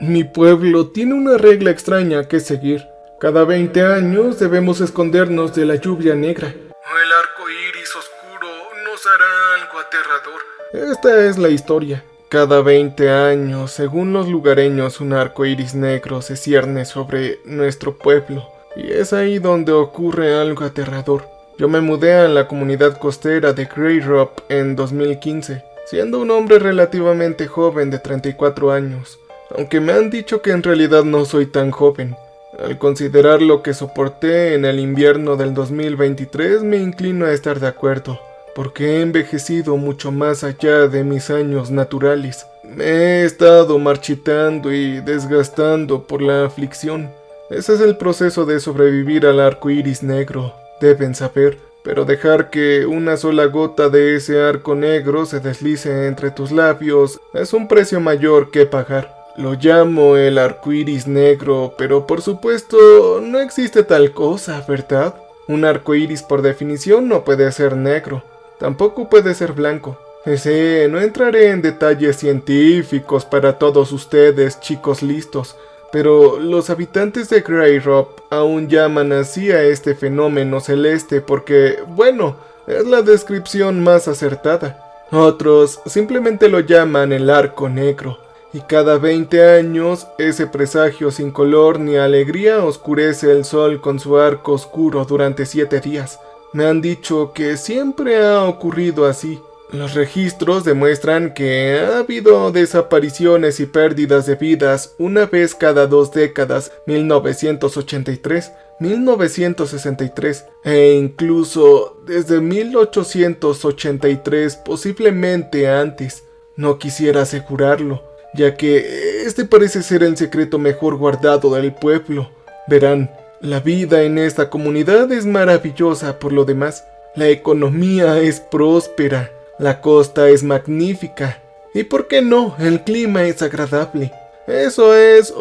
Mi pueblo tiene una regla extraña que seguir. Cada 20 años debemos escondernos de la lluvia negra. O el arco iris oscuro nos hará algo aterrador. Esta es la historia. Cada 20 años, según los lugareños, un arco iris negro se cierne sobre nuestro pueblo. Y es ahí donde ocurre algo aterrador. Yo me mudé a la comunidad costera de Grey Rock en 2015, siendo un hombre relativamente joven de 34 años. Aunque me han dicho que en realidad no soy tan joven. Al considerar lo que soporté en el invierno del 2023, me inclino a estar de acuerdo, porque he envejecido mucho más allá de mis años naturales. Me he estado marchitando y desgastando por la aflicción. Ese es el proceso de sobrevivir al arco iris negro, deben saber, pero dejar que una sola gota de ese arco negro se deslice entre tus labios es un precio mayor que pagar. Lo llamo el arco iris negro, pero por supuesto no existe tal cosa, ¿verdad? Un arco iris por definición no puede ser negro, tampoco puede ser blanco. No entraré en detalles científicos para todos ustedes, chicos listos, pero los habitantes de Grey Rock aún llaman así a este fenómeno celeste porque, bueno, es la descripción más acertada. Otros simplemente lo llaman el arco negro. Y cada 20 años, ese presagio sin color ni alegría oscurece el sol con su arco oscuro durante 7 días. Me han dicho que siempre ha ocurrido así. Los registros demuestran que ha habido desapariciones y pérdidas de vidas una vez cada 2 décadas, 1983, 1963 e incluso desde 1883, posiblemente antes. No quisiera asegurarlo, ya que este parece ser el secreto mejor guardado del pueblo. Verán, la vida en esta comunidad es maravillosa por lo demás. La economía es próspera, la costa es magnífica, y por qué no, el clima es agradable. Eso es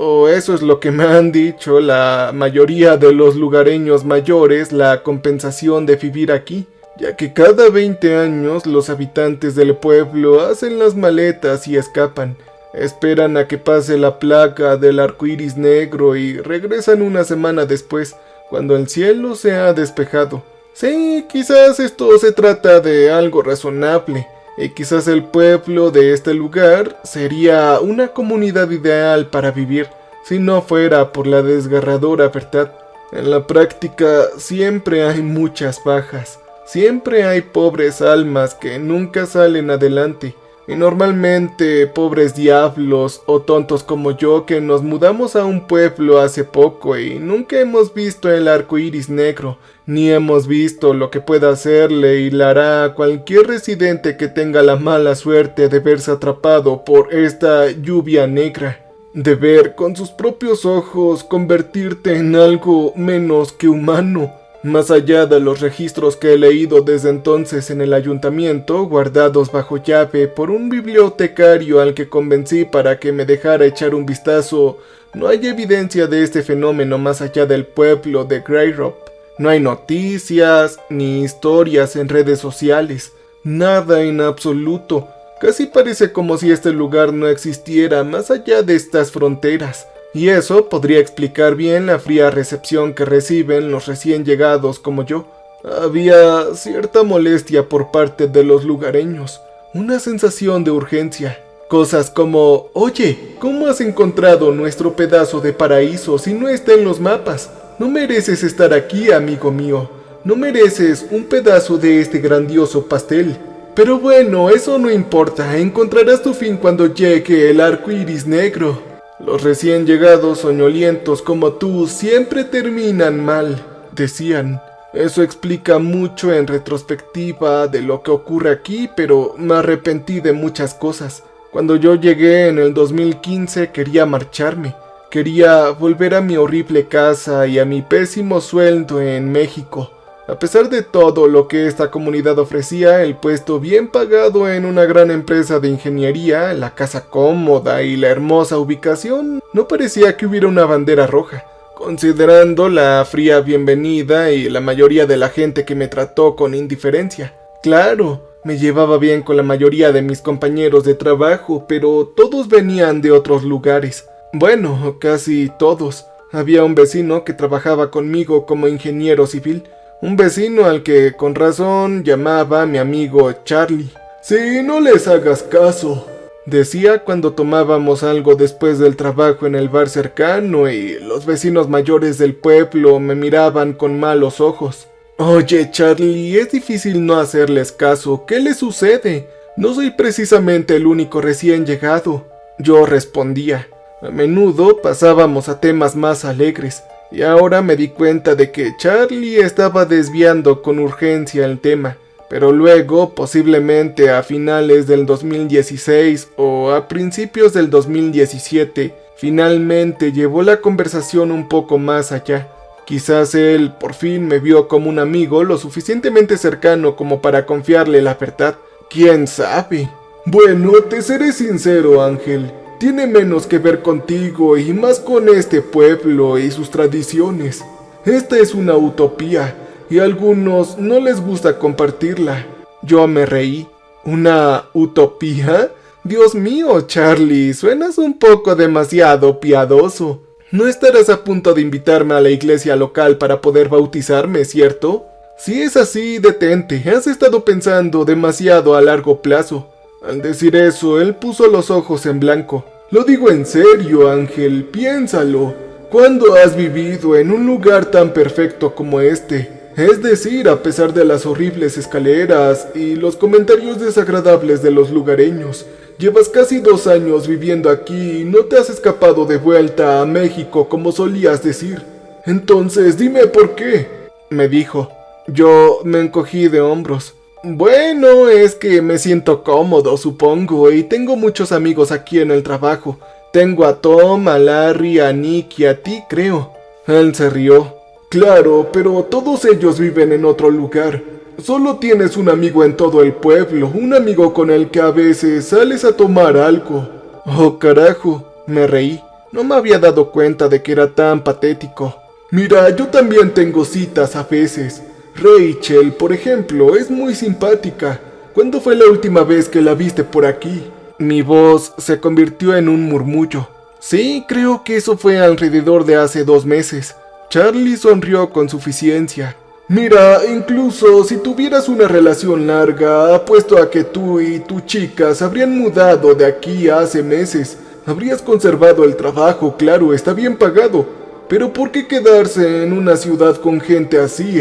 lo que me han dicho la mayoría de los lugareños mayores, la compensación de vivir aquí, ya que cada 20 años los habitantes del pueblo hacen las maletas y escapan. Esperan a que pase la plaga del arco iris negro y regresan una semana después, cuando el cielo se ha despejado. Sí, quizás esto se trata de algo razonable, y quizás el pueblo de este lugar sería una comunidad ideal para vivir, si no fuera por la desgarradora verdad. En la práctica siempre hay muchas bajas, siempre hay pobres almas que nunca salen adelante. Y normalmente pobres diablos o tontos como yo que nos mudamos a un pueblo hace poco y nunca hemos visto el arco iris negro, ni hemos visto lo que pueda hacerle y le hará a cualquier residente que tenga la mala suerte de verse atrapado por esta lluvia negra. De ver con sus propios ojos convertirte en algo menos que humano. Más allá de los registros que he leído desde entonces en el ayuntamiento, guardados bajo llave por un bibliotecario al que convencí para que me dejara echar un vistazo, no hay evidencia de este fenómeno más allá del pueblo de Grey Rock. No hay noticias ni historias en redes sociales, nada en absoluto. Casi parece como si este lugar no existiera más allá de estas fronteras. Y eso podría explicar bien la fría recepción que reciben los recién llegados como yo. Había cierta molestia por parte de los lugareños, una sensación de urgencia. Cosas como, oye, ¿cómo has encontrado nuestro pedazo de paraíso si no está en los mapas? No mereces estar aquí, amigo mío. No mereces un pedazo de este grandioso pastel. Pero bueno, eso no importa, encontrarás tu fin cuando llegue el arco iris negro. Los recién llegados soñolientos como tú siempre terminan mal, decían. Eso explica mucho en retrospectiva de lo que ocurre aquí, pero me arrepentí de muchas cosas. Cuando yo llegué en el 2015 quería marcharme. Quería volver a mi horrible casa y a mi pésimo sueldo en México. A pesar de todo lo que esta comunidad ofrecía, el puesto bien pagado en una gran empresa de ingeniería, la casa cómoda y la hermosa ubicación, no parecía que hubiera una bandera roja. Considerando la fría bienvenida y la mayoría de la gente que me trató con indiferencia. Claro, me llevaba bien con la mayoría de mis compañeros de trabajo, pero todos venían de otros lugares. Bueno, casi todos. Había un vecino que trabajaba conmigo como ingeniero civil. Un vecino al que con razón llamaba mi amigo Charlie. Sí, no les hagas caso, decía cuando tomábamos algo después del trabajo en el bar cercano y los vecinos mayores del pueblo me miraban con malos ojos. Oye, Charlie, es difícil no hacerles caso. ¿Qué les sucede? No soy precisamente el único recién llegado. Yo respondía. A menudo pasábamos a temas más alegres, y ahora me di cuenta de que Charlie estaba desviando con urgencia el tema. Pero luego, posiblemente a finales del 2016 o a principios del 2017, finalmente llevó la conversación un poco más allá. Quizás él por fin me vio como un amigo lo suficientemente cercano como para confiarle la verdad. ¿Quién sabe? Bueno, te seré sincero, Ángel. Tiene menos que ver contigo y más con este pueblo y sus tradiciones. Esta es una utopía y a algunos no les gusta compartirla. Yo me reí. ¿Una utopía? Dios mío, Charlie, suenas un poco demasiado piadoso. No estarás a punto de invitarme a la iglesia local para poder bautizarme, ¿cierto? Si es así, detente, has estado pensando demasiado a largo plazo. Al decir eso, él puso los ojos en blanco. Lo digo en serio, Ángel, piénsalo. ¿Cuándo has vivido en un lugar tan perfecto como este? Es decir, a pesar de las horribles escaleras y los comentarios desagradables de los lugareños, llevas casi 2 años viviendo aquí y no te has escapado de vuelta a México como solías decir. Entonces, dime por qué, me dijo. Yo me encogí de hombros. Bueno, es que me siento cómodo, supongo, y tengo muchos amigos aquí en el trabajo. Tengo a Tom, a Larry, a Nick y a ti, creo. Él se rió. Claro, pero todos ellos viven en otro lugar. Solo tienes un amigo en todo el pueblo, un amigo con el que a veces sales a tomar algo. Oh, carajo, me reí. No me había dado cuenta de que era tan patético. Mira, yo también tengo citas a veces. Rachel, por ejemplo, es muy simpática. ¿Cuándo fue la última vez que la viste por aquí? Mi voz se convirtió en un murmullo. Sí, creo que eso fue alrededor de hace 2 meses. Charlie sonrió con suficiencia. Mira, incluso si tuvieras una relación larga, apuesto a que tú y tu chica se habrían mudado de aquí hace meses. Habrías conservado el trabajo, claro, está bien pagado. Pero ¿por qué quedarse en una ciudad con gente así,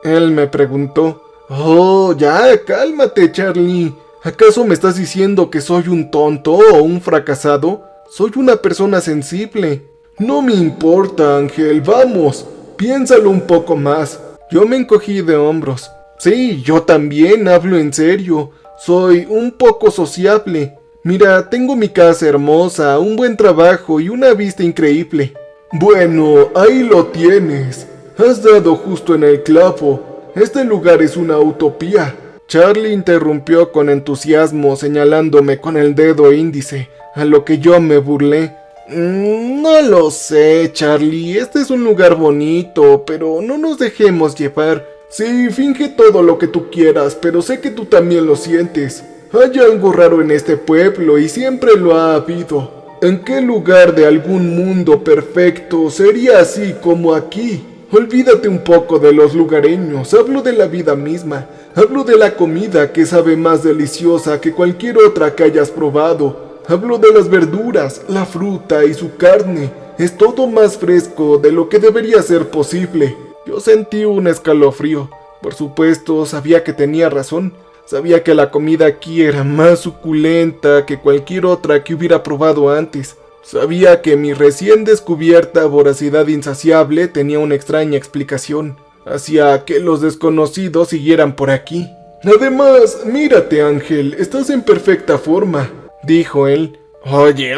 Él me preguntó. Oh, ya, cálmate, Charlie. ¿Acaso me estás diciendo que soy un tonto o un fracasado? Soy una persona sensible. No me importa, Ángel, vamos. Piénsalo un poco más. Yo me encogí de hombros. Sí, yo también hablo en serio. Soy un poco sociable. Mira, tengo mi casa hermosa, un buen trabajo y una vista increíble. Bueno, ahí lo tienes. Has dado justo en el clavo. Este lugar es una utopía. Charlie interrumpió con entusiasmo señalándome con el dedo índice, a lo que yo me burlé. No lo sé, Charlie, este es un lugar bonito, pero no nos dejemos llevar. Sí, finge todo lo que tú quieras, pero sé que tú también lo sientes. Hay algo raro en este pueblo y siempre lo ha habido. ¿En qué lugar de algún mundo perfecto sería así como aquí? Olvídate un poco de los lugareños, hablo de la vida misma. Hablo de la comida que sabe más deliciosa que cualquier otra que hayas probado. Hablo de las verduras, la fruta y su carne. Es todo más fresco de lo que debería ser posible. Yo sentí un escalofrío. Por supuesto, sabía que tenía razón. Sabía que la comida aquí era más suculenta que cualquier otra que hubiera probado antes. Sabía que mi recién descubierta voracidad insaciable tenía una extraña explicación. Hacía que los desconocidos siguieran por aquí. Además, mírate, Ángel, estás en perfecta forma, dijo él. Oye,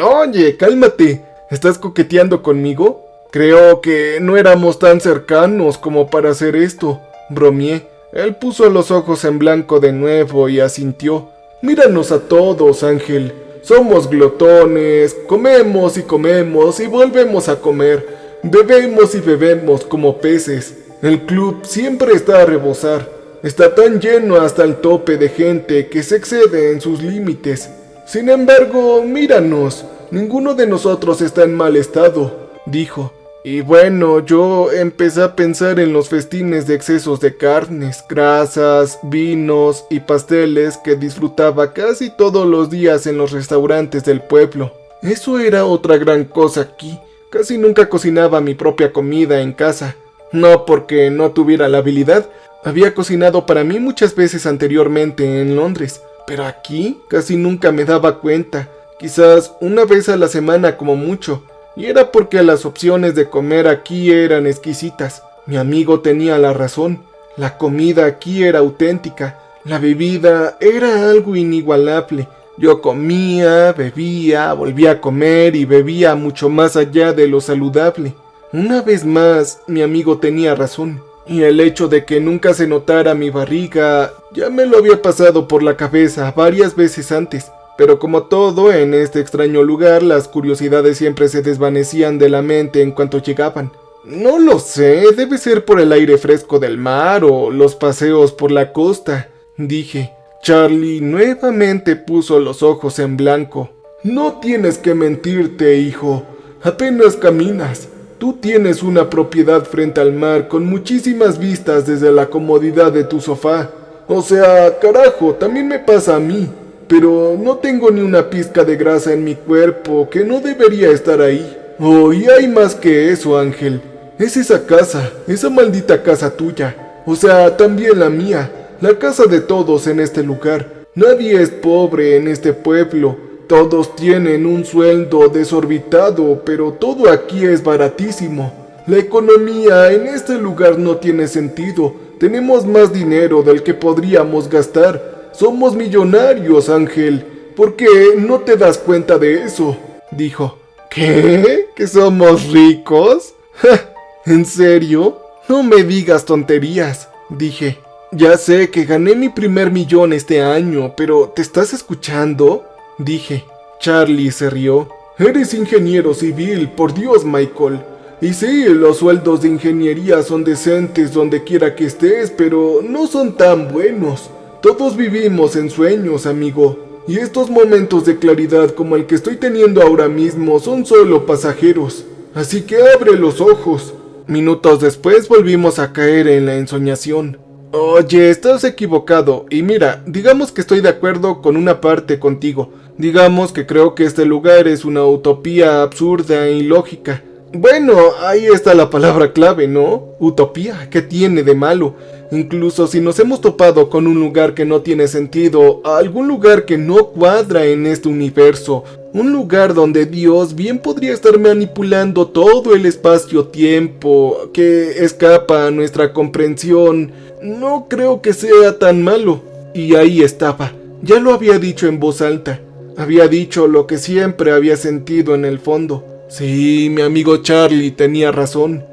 cálmate. ¿Estás coqueteando conmigo? Creo que no éramos tan cercanos como para hacer esto, bromeé. Él puso los ojos en blanco de nuevo y asintió. Míranos a todos, Ángel. Somos glotones, comemos y volvemos a comer. Bebemos y bebemos como peces. El club siempre está a rebosar. Está tan lleno hasta el tope de gente que se excede en sus límites. Sin embargo, míranos. Ninguno de nosotros está en mal estado, dijo. Y bueno, yo empecé a pensar en los festines de excesos de carnes, grasas, vinos y pasteles que disfrutaba casi todos los días en los restaurantes del pueblo. Eso era otra gran cosa aquí. Casi nunca cocinaba mi propia comida en casa. No porque no tuviera la habilidad. Había cocinado para mí muchas veces anteriormente en Londres, pero aquí casi nunca me daba cuenta. Quizás una vez a la semana como mucho. Y era porque las opciones de comer aquí eran exquisitas. Mi amigo tenía la razón. La comida aquí era auténtica. La bebida era algo inigualable. Yo comía, bebía, volvía a comer y bebía mucho más allá de lo saludable. Una vez más, mi amigo tenía razón. Y el hecho de que nunca se notara mi barriga ya me lo había pasado por la cabeza varias veces antes. Pero como todo en este extraño lugar, las curiosidades siempre se desvanecían de la mente en cuanto llegaban. No lo sé, debe ser por el aire fresco del mar o los paseos por la costa, dije. Charlie nuevamente puso los ojos en blanco. No tienes que mentirte, hijo. Apenas caminas. Tú tienes una propiedad frente al mar con muchísimas vistas desde la comodidad de tu sofá. O sea, carajo, también me pasa a mí. Pero no tengo ni una pizca de grasa en mi cuerpo que no debería estar ahí. Oh, y hay más que eso, Ángel. Es esa casa, esa maldita casa tuya. O sea, también la mía, la casa de todos en este lugar. Nadie es pobre en este pueblo. Todos tienen un sueldo desorbitado, pero todo aquí es baratísimo. La economía en este lugar no tiene sentido. Tenemos más dinero del que podríamos gastar. Somos millonarios, Ángel. ¿Por qué no te das cuenta de eso? Dijo. ¿Qué? ¿Que somos ricos? ¡Ja! ¿En serio? No me digas tonterías, dije. Ya sé que gané mi primer millón este año, pero ¿te estás escuchando? Dije. Charlie se rió. Eres ingeniero civil, por Dios, Michael. Y sí, los sueldos de ingeniería son decentes donde quiera que estés, pero no son tan buenos. Todos vivimos en sueños, amigo, y estos momentos de claridad como el que estoy teniendo ahora mismo son solo pasajeros. Así que abre los ojos. Minutos después volvimos a caer en la ensoñación. Oye, estás equivocado, y mira, digamos que estoy de acuerdo con una parte contigo. Digamos que creo que este lugar es una utopía absurda e ilógica. Bueno, ahí está la palabra clave, ¿no? Utopía, ¿qué tiene de malo? Incluso si nos hemos topado con un lugar que no tiene sentido, algún lugar que no cuadra en este universo, un lugar donde Dios bien podría estar manipulando todo el espacio-tiempo que escapa a nuestra comprensión, no creo que sea tan malo. Y ahí estaba, ya lo había dicho en voz alta, había dicho lo que siempre había sentido en el fondo. Sí, mi amigo Charlie tenía razón.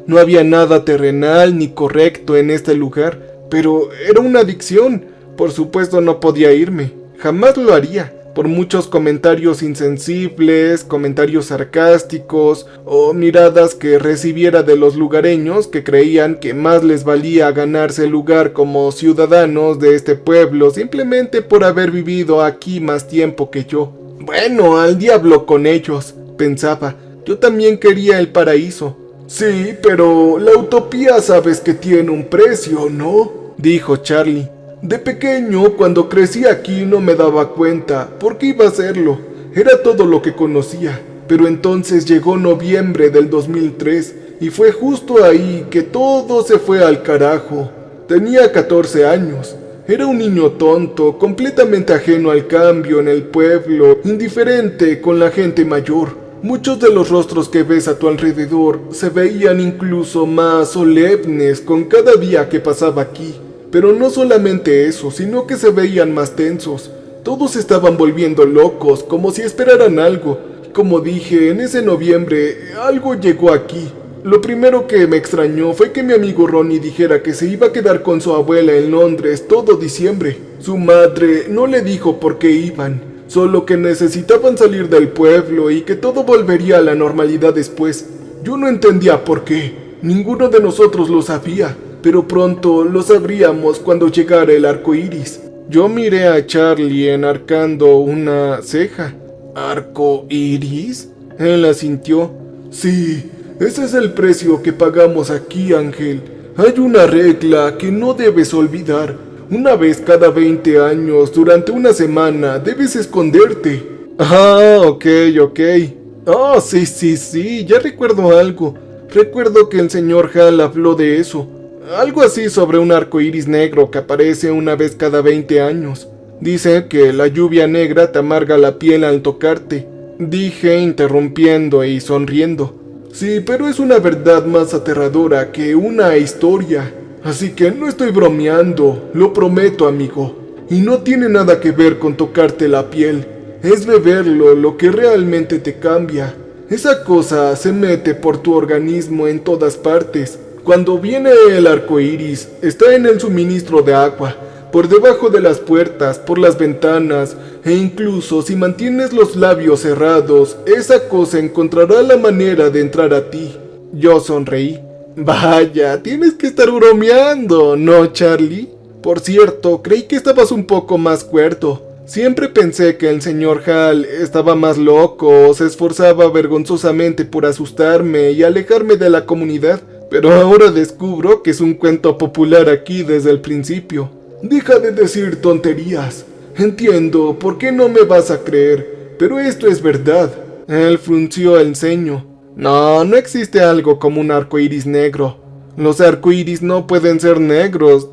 No había nada terrenal ni correcto en este lugar, pero era una adicción. Por supuesto no podía irme, jamás lo haría, por muchos comentarios insensibles, comentarios sarcásticos o miradas que recibiera de los lugareños que creían que más les valía ganarse el lugar como ciudadanos de este pueblo simplemente por haber vivido aquí más tiempo que yo. Bueno, al diablo con ellos, pensaba, yo también quería el paraíso. Sí, pero la utopía sabes que tiene un precio, ¿no? Dijo Charlie. De pequeño, cuando crecí aquí no me daba cuenta, porque iba a hacerlo. Era todo lo que conocía. Pero entonces llegó noviembre del 2003 y fue justo ahí que todo se fue al carajo. Tenía 14 años. Era un niño tonto, completamente ajeno al cambio en el pueblo, indiferente con la gente mayor. Muchos de los rostros que ves a tu alrededor se veían incluso más solemnes con cada día que pasaba aquí. Pero no solamente eso, sino que se veían más tensos. Todos estaban volviendo locos, como si esperaran algo. Como dije, en ese noviembre, algo llegó aquí. Lo primero que me extrañó fue que mi amigo Ronnie dijera que se iba a quedar con su abuela en Londres todo diciembre. Su madre no le dijo por qué iban. Solo que necesitaban salir del pueblo y que todo volvería a la normalidad después. Yo no entendía por qué. Ninguno de nosotros lo sabía, pero pronto lo sabríamos cuando llegara el arco iris. Yo miré a Charlie enarcando una ceja. ¿Arco iris? Él asintió. Sí, ese es el precio que pagamos aquí, Ángel. Hay una regla que no debes olvidar. Una vez cada 20 años, durante una semana, debes esconderte. Ah, ok. Oh, sí, ya recuerdo algo. Recuerdo que el señor Hall habló de eso. Algo así sobre un arco iris negro que aparece una vez cada 20 años. Dice que la lluvia negra te amarga la piel al tocarte. Dije interrumpiendo y sonriendo. Sí, pero es una verdad más aterradora que una historia. Así que no estoy bromeando, lo prometo, amigo. Y no tiene nada que ver con tocarte la piel. Es beberlo lo que realmente te cambia. Esa cosa se mete por tu organismo en todas partes. Cuando viene el arco iris, está en el suministro de agua, por debajo de las puertas, por las ventanas, e incluso si mantienes los labios cerrados, esa cosa encontrará la manera de entrar a ti. Yo sonreí. Vaya, tienes que estar bromeando, ¿no, Charlie? Por cierto, creí que estabas un poco más cuerdo. Siempre pensé que el señor Hall estaba más loco o se esforzaba vergonzosamente por asustarme y alejarme de la comunidad, pero ahora descubro que es un cuento popular aquí desde el principio. Deja de decir tonterías. Entiendo por qué no me vas a creer, pero esto es verdad. Él frunció el ceño. No existe algo como un arco iris negro. Los arcoíris no pueden ser negros,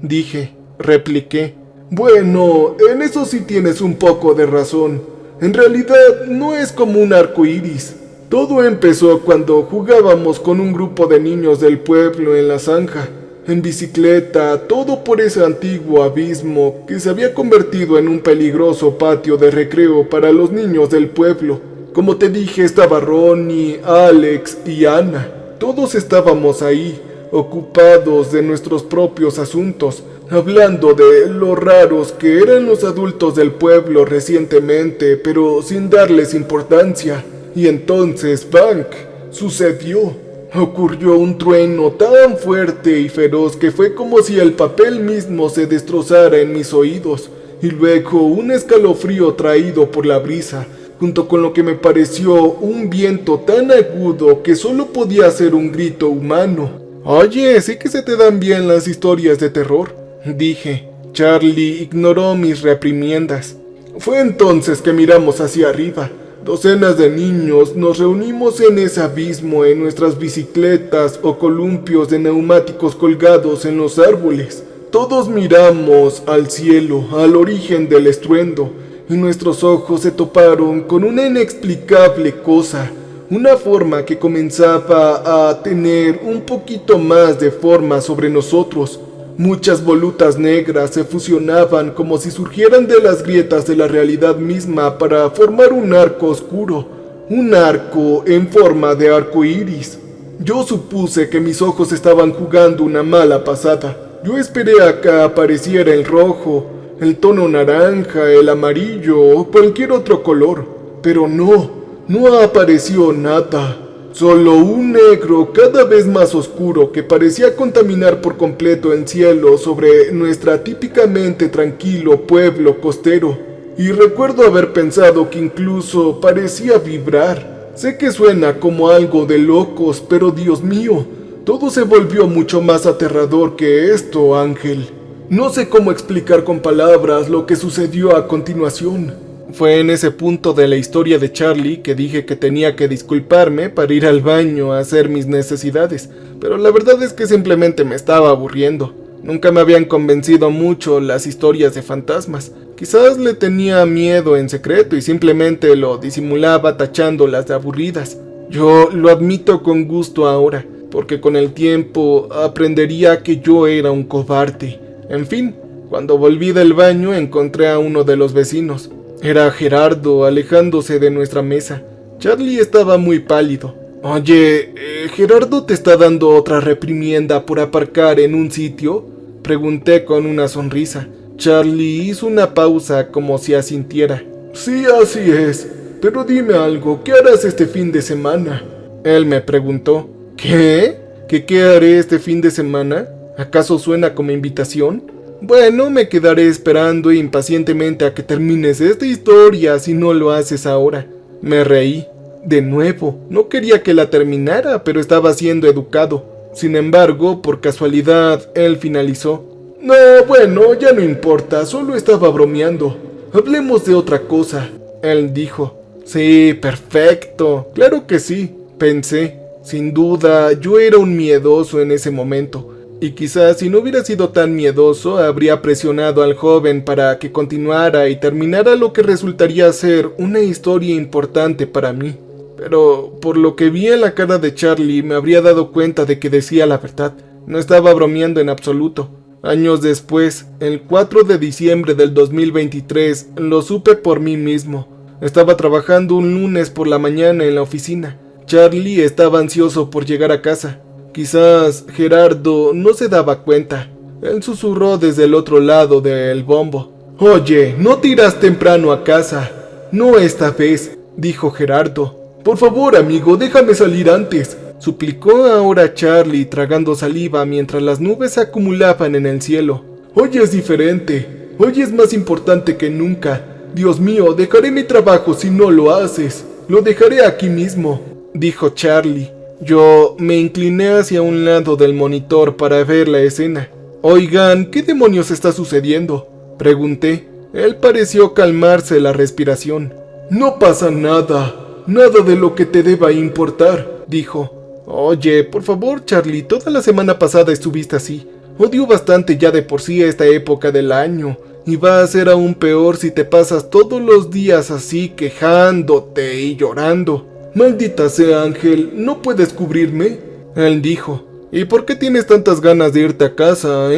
dije, repliqué. Bueno, en eso sí tienes un poco de razón. En realidad no es como un arco iris. Todo empezó cuando jugábamos con un grupo de niños del pueblo en la zanja, en bicicleta, todo por ese antiguo abismo que se había convertido en un peligroso patio de recreo para los niños del pueblo. Como te dije, estaba Ronnie, Alex y Ana. Todos estábamos ahí, ocupados de nuestros propios asuntos, hablando de lo raros que eran los adultos del pueblo recientemente, pero sin darles importancia. Y entonces, ¡bank!, sucedió. Ocurrió un trueno tan fuerte y feroz que fue como si el papel mismo se destrozara en mis oídos, y luego un escalofrío traído por la brisa, junto con lo que me pareció un viento tan agudo que solo podía ser un grito humano. Oye, sí que se te dan bien las historias de terror, dije. Charlie ignoró mis reprimiendas. Fue entonces que miramos hacia arriba. Docenas de niños nos reunimos en ese abismo en nuestras bicicletas o columpios de neumáticos colgados en los árboles. Todos miramos al cielo, al origen del estruendo, y nuestros ojos se toparon con una inexplicable cosa, una forma que comenzaba a tener un poquito más de forma sobre nosotros. Muchas volutas negras se fusionaban como si surgieran de las grietas de la realidad misma para formar un arco oscuro, un arco en forma de arco iris. Yo supuse que mis ojos estaban jugando una mala pasada. Yo esperé a que apareciera el rojo, el tono naranja, el amarillo o cualquier otro color, pero no apareció nada. Solo un negro cada vez más oscuro que parecía contaminar por completo el cielo sobre nuestra típicamente tranquilo pueblo costero. Y recuerdo haber pensado que incluso parecía vibrar. Sé que suena como algo de locos, pero Dios mío, todo se volvió mucho más aterrador que esto, Ángel. No sé cómo explicar con palabras lo que sucedió a continuación. Fue en ese punto de la historia de Charlie que dije que tenía que disculparme para ir al baño a hacer mis necesidades, pero la verdad es que simplemente me estaba aburriendo. Nunca me habían convencido mucho las historias de fantasmas. Quizás le tenía miedo en secreto y simplemente lo disimulaba tachándolas de aburridas. Yo lo admito con gusto ahora, porque con el tiempo aprendería que yo era un cobarde. En fin, cuando volví del baño encontré a uno de los vecinos. Era Gerardo, alejándose de nuestra mesa. Charlie estaba muy pálido. Oye, ¿Gerardo te está dando otra reprimienda por aparcar en un sitio?, pregunté con una sonrisa. Charlie hizo una pausa como si asintiera. Sí, así es. Pero dime algo, ¿qué harás este fin de semana? Él me preguntó. ¿Qué? ¿Qué haré este fin de semana? ¿Acaso suena como invitación? Bueno, me quedaré esperando impacientemente a que termines esta historia si no lo haces ahora. Me reí. De nuevo, no quería que la terminara, pero estaba siendo educado. Sin embargo, por casualidad, él finalizó. No, bueno, ya no importa, solo estaba bromeando. Hablemos de otra cosa. Él dijo. Sí, perfecto. Claro que sí, pensé. Sin duda, yo era un miedoso en ese momento. Y quizás si no hubiera sido tan miedoso, habría presionado al joven para que continuara y terminara lo que resultaría ser una historia importante para mí. Pero por lo que vi en la cara de Charlie me habría dado cuenta de que decía la verdad. No estaba bromeando en absoluto. Años después, el 4 de diciembre del 2023, lo supe por mí mismo. Estaba trabajando un lunes por la mañana en la oficina. Charlie estaba ansioso por llegar a casa. Quizás Gerardo no se daba cuenta. Él susurró desde el otro lado del bombo. Oye, no te irás temprano a casa. No esta vez, dijo Gerardo. Por favor, amigo, déjame salir antes, suplicó ahora Charlie tragando saliva mientras las nubes se acumulaban en el cielo. Hoy es diferente. Hoy es más importante que nunca. Dios mío, dejaré mi trabajo si no lo haces. Lo dejaré aquí mismo, dijo Charlie. Yo me incliné hacia un lado del monitor para ver la escena. Oigan, ¿qué demonios está sucediendo?, pregunté. Él pareció calmarse la respiración. No pasa nada. Nada de lo que te deba importar, dijo. Oye, por favor, Charlie, toda la semana pasada estuviste así. Odio bastante ya de por sí esta época del año. Y va a ser aún peor si te pasas todos los días así quejándote y llorando. Maldita sea, Ángel, ¿no puedes cubrirme? Él dijo. ¿Y por qué tienes tantas ganas de irte a casa,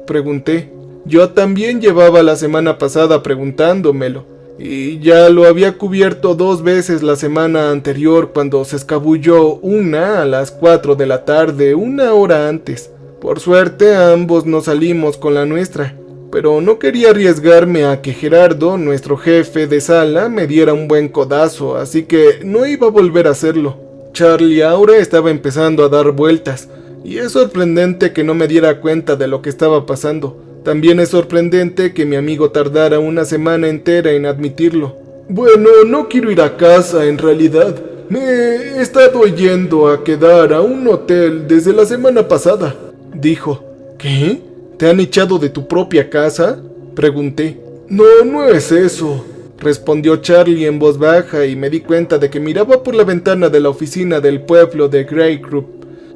pregunté. Yo también llevaba la semana pasada preguntándomelo. Y ya lo había cubierto 2 veces la semana anterior cuando se escabulló una a las 4 de la tarde, 1 hora antes. Por suerte ambos nos salimos con la nuestra. Pero no quería arriesgarme a que Gerardo, nuestro jefe de sala, me diera un buen codazo, así que no iba a volver a hacerlo. Charlie ahora estaba empezando a dar vueltas, y es sorprendente que no me diera cuenta de lo que estaba pasando. También es sorprendente que mi amigo tardara 1 semana entera en admitirlo. Bueno, no quiero ir a casa en realidad. Me he estado yendo a quedar a un hotel desde la semana pasada, dijo. ¿Qué? ¿Te han echado de tu propia casa?, pregunté. No, no es eso, respondió Charlie en voz baja y me di cuenta de que miraba por la ventana de la oficina del pueblo de Greycroop,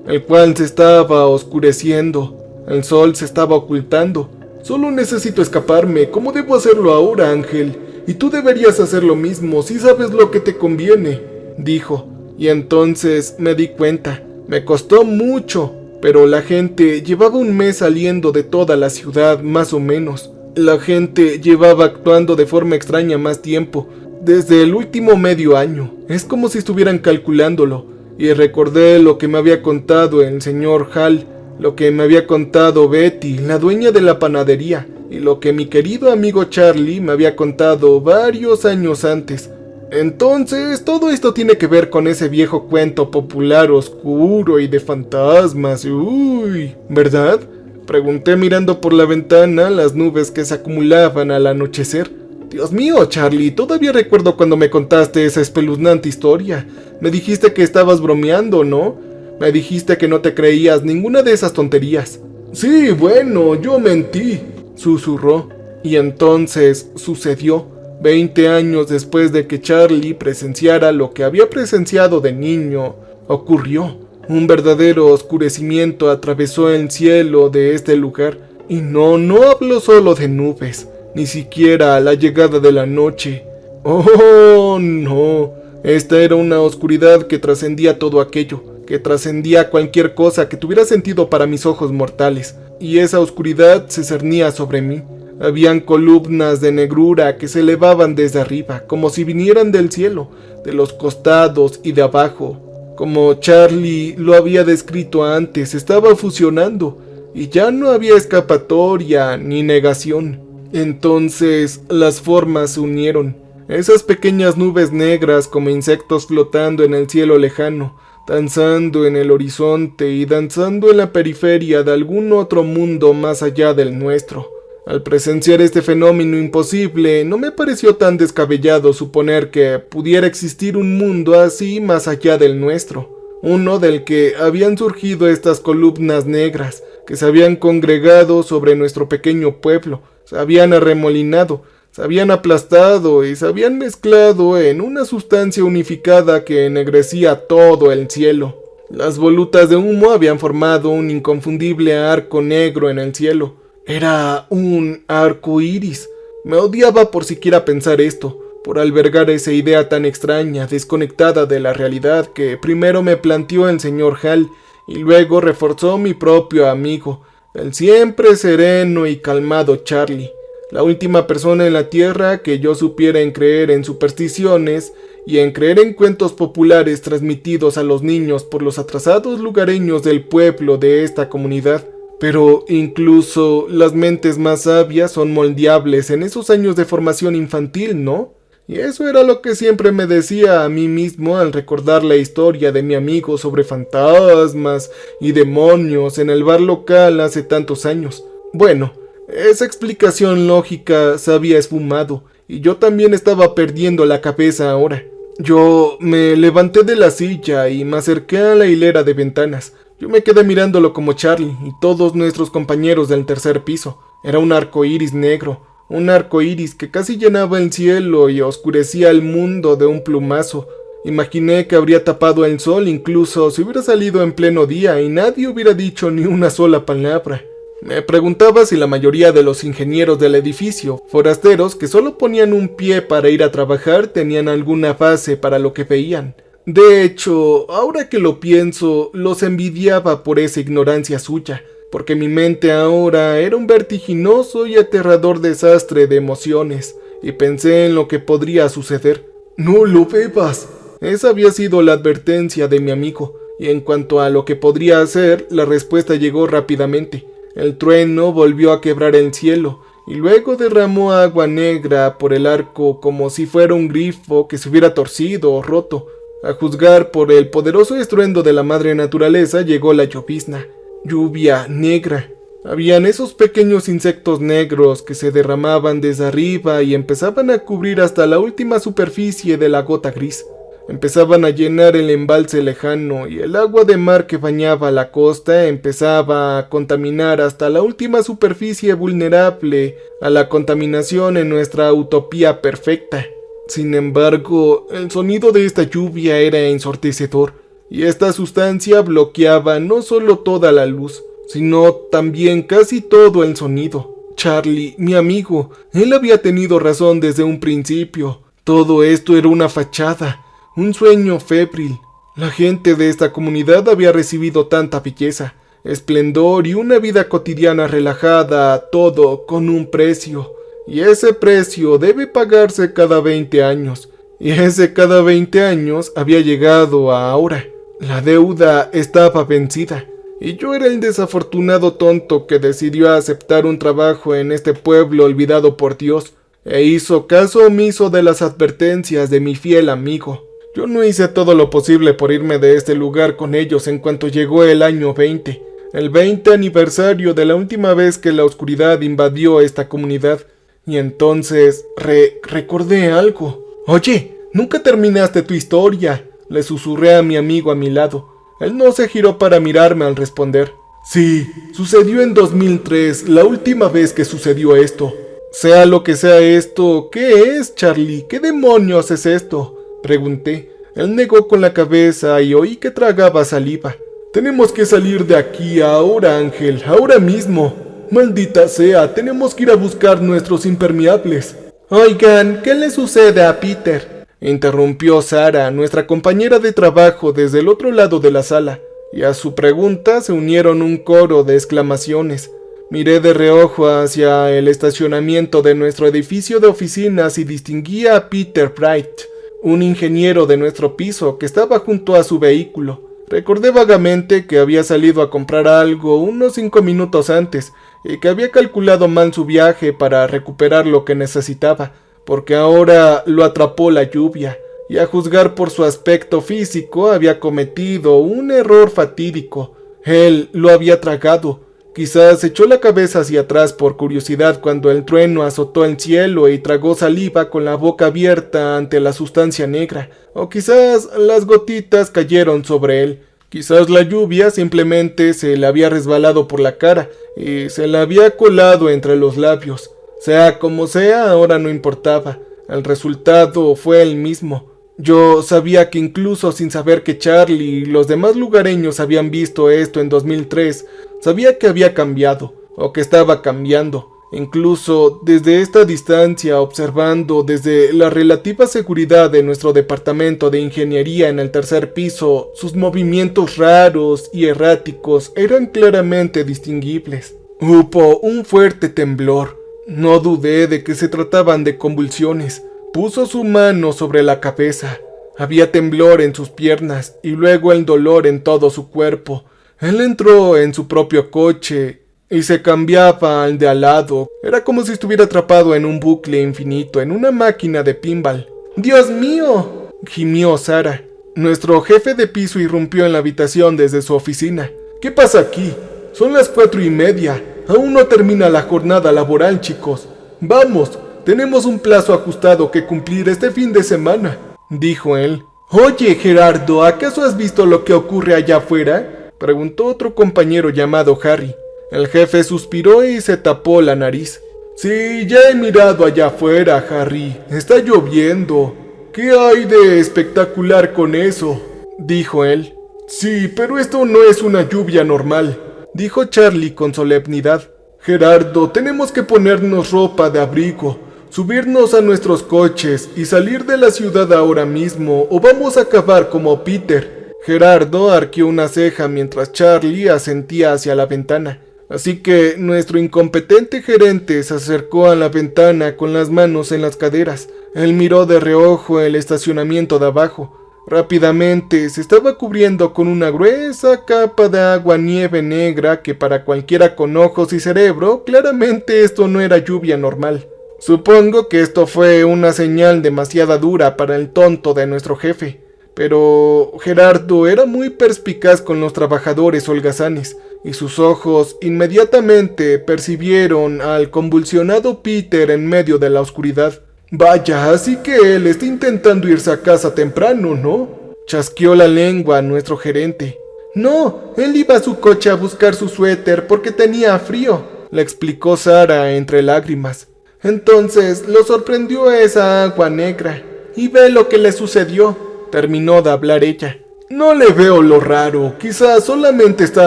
el cual se estaba oscureciendo. El sol se estaba ocultando. Solo necesito escaparme. ¿Cómo debo hacerlo ahora, Ángel? Y tú deberías hacer lo mismo si sabes lo que te conviene, dijo. Y entonces me di cuenta. Me costó mucho, pero la gente llevaba 1 mes saliendo de toda la ciudad, más o menos. La gente llevaba actuando de forma extraña más tiempo, desde el último medio año. Es como si estuvieran calculándolo. Y recordé lo que me había contado el señor Hall, lo que me había contado Betty, la dueña de la panadería, y lo que mi querido amigo Charlie me había contado varios años antes. Entonces, todo esto tiene que ver con ese viejo cuento popular oscuro y de fantasmas. Uy, ¿verdad?, pregunté mirando por la ventana las nubes que se acumulaban al anochecer. Dios mío, Charlie, todavía recuerdo cuando me contaste esa espeluznante historia. Me dijiste que estabas bromeando, ¿no? Me dijiste que no te creías ninguna de esas tonterías. Sí, bueno, yo mentí, susurró. Y entonces sucedió. 20 años después de que Charlie presenciara lo que había presenciado de niño, ocurrió. Un verdadero oscurecimiento atravesó el cielo de este lugar. Y no hablo solo de nubes, ni siquiera a la llegada de la noche. Oh, no. Esta era una oscuridad que trascendía todo aquello, que trascendía cualquier cosa que tuviera sentido para mis ojos mortales, y esa oscuridad se cernía sobre mí. Habían columnas de negrura que se elevaban desde arriba, como si vinieran del cielo, de los costados y de abajo. Como Charlie lo había descrito antes, estaba fusionando, y ya no había escapatoria ni negación. Entonces las formas se unieron, esas pequeñas nubes negras como insectos flotando en el cielo lejano, danzando en el horizonte y danzando en la periferia de algún otro mundo más allá del nuestro. Al presenciar este fenómeno imposible, no me pareció tan descabellado suponer que pudiera existir un mundo así más allá del nuestro, uno del que habían surgido estas columnas negras, que se habían congregado sobre nuestro pequeño pueblo, se habían arremolinado, se habían aplastado y se habían mezclado en una sustancia unificada que ennegrecía todo el cielo. Las volutas de humo habían formado un inconfundible arco negro en el cielo. Era un arco iris. Me odiaba por siquiera pensar esto, por albergar esa idea tan extraña, desconectada de la realidad que primero me planteó el señor Hall y luego reforzó mi propio amigo, el siempre sereno y calmado Charlie, la última persona en la tierra que yo supiera en creer en supersticiones y en creer en cuentos populares transmitidos a los niños por los atrasados lugareños del pueblo de esta comunidad. Pero incluso las mentes más sabias son moldeables en esos años de formación infantil, ¿no? Y eso era lo que siempre me decía a mí mismo al recordar la historia de mi amigo sobre fantasmas y demonios en el bar local hace tantos años. Bueno, esa explicación lógica se había esfumado y yo también estaba perdiendo la cabeza ahora. Yo me levanté de la silla y me acerqué a la hilera de ventanas. Yo me quedé mirándolo como Charlie y todos nuestros compañeros del tercer piso. Era un arco iris negro, un arco iris que casi llenaba el cielo y oscurecía el mundo de un plumazo. Imaginé que habría tapado el sol incluso si hubiera salido en pleno día y nadie hubiera dicho ni una sola palabra. Me preguntaba si la mayoría de los ingenieros del edificio, forasteros que solo ponían un pie para ir a trabajar, tenían alguna base para lo que veían. De hecho, ahora que lo pienso, los envidiaba por esa ignorancia suya, porque mi mente ahora era un vertiginoso y aterrador desastre de emociones, y pensé en lo que podría suceder. «No lo bebas». Esa había sido la advertencia de mi amigo, y en cuanto a lo que podría hacer, la respuesta llegó rápidamente. El trueno volvió a quebrar el cielo, y luego derramó agua negra por el arco como si fuera un grifo que se hubiera torcido o roto. A juzgar por el poderoso estruendo de la madre naturaleza llegó la llovizna. Lluvia negra. Habían esos pequeños insectos negros que se derramaban desde arriba y empezaban a cubrir hasta la última superficie de la gota gris. Empezaban a llenar el embalse lejano y el agua de mar que bañaba la costa empezaba a contaminar hasta la última superficie vulnerable a la contaminación en nuestra utopía perfecta. Sin embargo, el sonido de esta lluvia era ensordecedor, y esta sustancia bloqueaba no solo toda la luz, sino también casi todo el sonido. Charlie, mi amigo, él había tenido razón desde un principio. Todo esto era una fachada, un sueño febril. La gente de esta comunidad había recibido tanta belleza, esplendor y una vida cotidiana relajada, todo con un precio. Y ese precio debe pagarse cada 20 años. Y ese cada 20 años había llegado a ahora. La deuda estaba vencida. Y yo era el desafortunado tonto que decidió aceptar un trabajo en este pueblo olvidado por Dios. E hizo caso omiso de las advertencias de mi fiel amigo. Yo no hice todo lo posible por irme de este lugar con ellos en cuanto llegó el año 20. El 20 aniversario de la última vez que la oscuridad invadió esta comunidad. Y entonces recordé algo. «Oye, nunca terminaste tu historia», le susurré a mi amigo a mi lado. Él no se giró para mirarme al responder. «Sí, sucedió en 2003, la última vez que sucedió esto». «Sea lo que sea esto, ¿qué es, Charlie? ¿Qué demonios es esto?», pregunté. Él negó con la cabeza y oí que tragaba saliva. «Tenemos que salir de aquí ahora, Ángel, ahora mismo. Maldita sea, tenemos que ir a buscar nuestros impermeables». «Oigan, ¿qué le sucede a Peter?», interrumpió Sara, nuestra compañera de trabajo desde el otro lado de la sala, y a su pregunta se unieron un coro de exclamaciones. Miré de reojo hacia el estacionamiento de nuestro edificio de oficinas y distinguí a Peter Bright, un ingeniero de nuestro piso que estaba junto a su vehículo. Recordé vagamente que había salido a comprar algo unos 5 minutos antes y que había calculado mal su viaje para recuperar lo que necesitaba, porque ahora lo atrapó la lluvia, y a juzgar por su aspecto físico había cometido un error fatídico. Él lo había tragado. Quizás echó la cabeza hacia atrás por curiosidad cuando el trueno azotó el cielo y tragó saliva con la boca abierta ante la sustancia negra. O quizás las gotitas cayeron sobre él. Quizás la lluvia simplemente se le había resbalado por la cara y se le había colado entre los labios. Sea como sea, ahora no importaba. El resultado fue el mismo. Yo sabía que incluso sin saber que Charlie y los demás lugareños habían visto esto en 2003, sabía que había cambiado, o que estaba cambiando. Incluso desde esta distancia, observando desde la relativa seguridad de nuestro departamento de ingeniería en el tercer piso, sus movimientos raros y erráticos eran claramente distinguibles. Hubo un fuerte temblor. No dudé de que se trataban de convulsiones. Puso su mano sobre la cabeza. Había temblor en sus piernas y luego el dolor en todo su cuerpo. Él entró en su propio coche y se cambiaba al de al lado. Era como si estuviera atrapado en un bucle infinito, en una máquina de pinball. ¡Dios mío!, gimió Sara. Nuestro jefe de piso irrumpió en la habitación desde su oficina. ¿Qué pasa aquí? Son las 4:30. Aún no termina la jornada laboral, chicos. Vamos, tenemos un plazo ajustado que cumplir este fin de semana, dijo él. Oye, Gerardo, ¿acaso has visto lo que ocurre allá afuera?, preguntó otro compañero llamado Harry. El jefe suspiró y se tapó la nariz. Sí, ya he mirado allá afuera, Harry. Está lloviendo. ¿Qué hay de espectacular con eso?, dijo él. Sí, pero esto no es una lluvia normal, dijo Charlie con solemnidad. Gerardo, tenemos que ponernos ropa de abrigo, subirnos a nuestros coches y salir de la ciudad ahora mismo o vamos a acabar como Peter. Gerardo arqueó una ceja mientras Charlie asentía hacia la ventana. Así que nuestro incompetente gerente se acercó a la ventana con las manos en las caderas. Él miró de reojo el estacionamiento de abajo. Rápidamente se estaba cubriendo con una gruesa capa de agua nieve negra que para cualquiera con ojos y cerebro, claramente esto no era lluvia normal. Supongo que esto fue una señal demasiado dura para el tonto de nuestro jefe. Pero Gerardo era muy perspicaz con los trabajadores holgazanes, y sus ojos inmediatamente percibieron al convulsionado Peter en medio de la oscuridad. Vaya, así que él está intentando irse a casa temprano, ¿no?, chasqueó la lengua nuestro gerente. No, él iba a su coche a buscar su suéter porque tenía frío, le explicó Sara entre lágrimas. Entonces lo sorprendió esa agua negra. Y ve lo que le sucedió, terminó de hablar ella. No le veo lo raro, quizás solamente está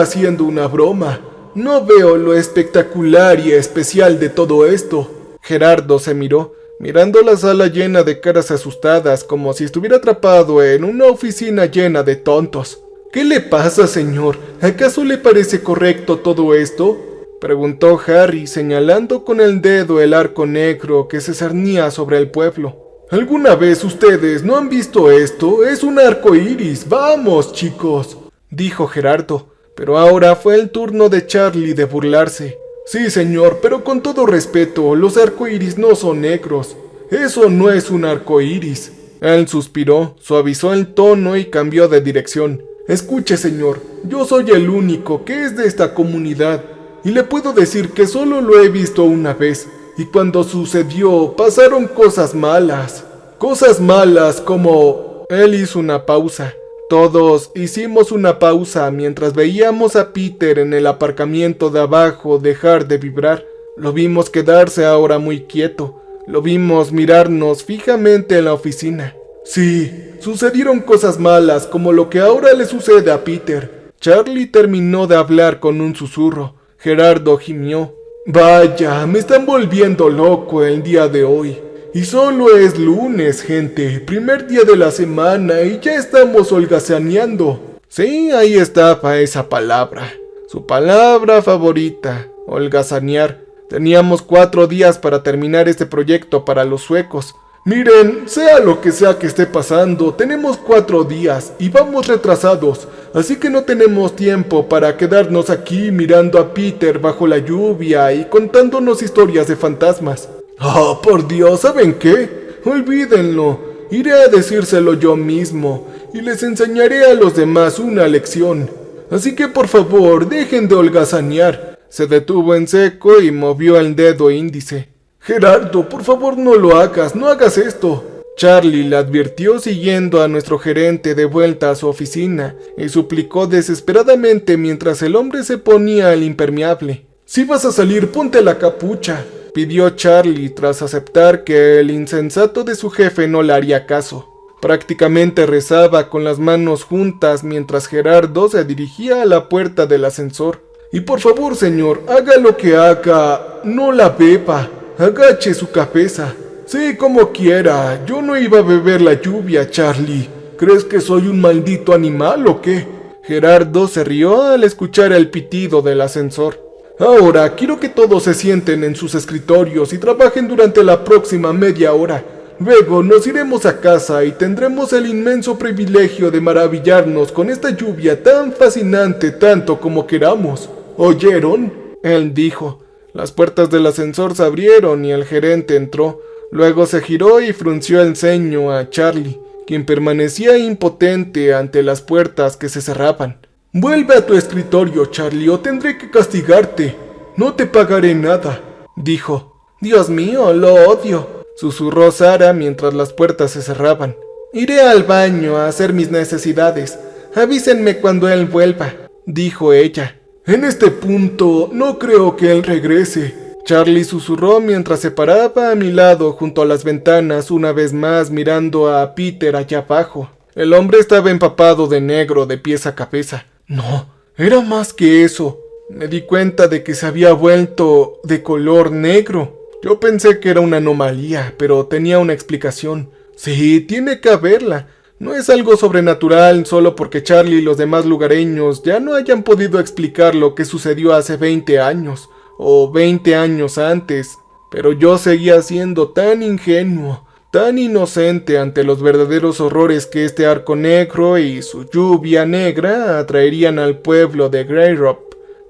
haciendo una broma. No veo lo espectacular y especial de todo esto. Gerardo se miró, mirando la sala llena de caras asustadas, como si estuviera atrapado en una oficina llena de tontos. ¿Qué le pasa, señor? ¿Acaso le parece correcto todo esto?, preguntó Harry, señalando con el dedo el arco negro que se cernía sobre el pueblo. ¿Alguna vez ustedes no han visto esto? Es un arco iris. ¡Vamos, chicos!, dijo Gerardo. Pero ahora fue el turno de Charlie de burlarse. Sí, señor, pero con todo respeto, los arcoíris no son negros. Eso no es un arcoíris. Él suspiró, suavizó el tono y cambió de dirección. Escuche, señor, yo soy el único que es de esta comunidad, y le puedo decir que solo lo he visto una vez, y cuando sucedió pasaron cosas malas. Cosas malas como... Él hizo una pausa. Todos hicimos una pausa mientras veíamos a Peter en el aparcamiento de abajo dejar de vibrar. Lo vimos quedarse ahora muy quieto. Lo vimos mirarnos fijamente en la oficina. Sí, sucedieron cosas malas como lo que ahora le sucede a Peter. Charlie terminó de hablar con un susurro. Gerardo gimió. Vaya, me están volviendo loco el día de hoy. Y solo es lunes, gente, primer día de la semana y ya estamos holgazaneando. Sí, ahí estaba esa palabra, su palabra favorita, holgazanear. Teníamos 4 días para terminar este proyecto para los suecos. Miren, sea lo que sea que esté pasando, tenemos 4 días y vamos retrasados, así que no tenemos tiempo para quedarnos aquí mirando a Peter bajo la lluvia y contándonos historias de fantasmas. ¡Oh, por Dios! ¿Saben qué? Olvídenlo. Iré a decírselo yo mismo y les enseñaré a los demás una lección. Así que por favor, dejen de holgazanear. Se detuvo en seco y movió el dedo índice. «Gerardo, por favor no lo hagas, no hagas esto». Charlie le advirtió siguiendo a nuestro gerente de vuelta a su oficina y suplicó desesperadamente mientras el hombre se ponía el impermeable. «Si vas a salir, ponte la capucha», pidió Charlie tras aceptar que el insensato de su jefe no le haría caso. Prácticamente rezaba con las manos juntas mientras Gerardo se dirigía a la puerta del ascensor. «Y por favor, señor, haga lo que haga, no la beba, agache su cabeza». «Sí, como quiera, yo no iba a beber la lluvia, Charlie. ¿Crees que soy un maldito animal o qué?» Gerardo se rió al escuchar el pitido del ascensor. «Ahora, quiero que todos se sienten en sus escritorios y trabajen durante la próxima media hora. Luego nos iremos a casa y tendremos el inmenso privilegio de maravillarnos con esta lluvia tan fascinante tanto como queramos. ¿Oyeron?», él dijo. Las puertas del ascensor se abrieron y el gerente entró. Luego se giró y frunció el ceño a Charlie, quien permanecía impotente ante las puertas que se cerraban. «Vuelve a tu escritorio, Charlie, o tendré que castigarte. No te pagaré nada», dijo. «Dios mío, lo odio», susurró Sara mientras las puertas se cerraban. «Iré al baño a hacer mis necesidades. Avísenme cuando él vuelva», dijo ella. «En este punto, no creo que él regrese», Charlie susurró mientras se paraba a mi lado junto a las ventanas una vez más mirando a Peter allá abajo. El hombre estaba empapado de negro de pies a cabeza. No, era más que eso. Me di cuenta de que se había vuelto de color negro. Yo pensé que era una anomalía, pero tenía una explicación. Sí, tiene que haberla. No es algo sobrenatural solo porque Charlie y los demás lugareños ya no hayan podido explicar lo que sucedió hace 20 años. O 20 años antes, pero yo seguía siendo tan ingenuo, tan inocente ante los verdaderos horrores que este arco negro y su lluvia negra atraerían al pueblo de Greyrock.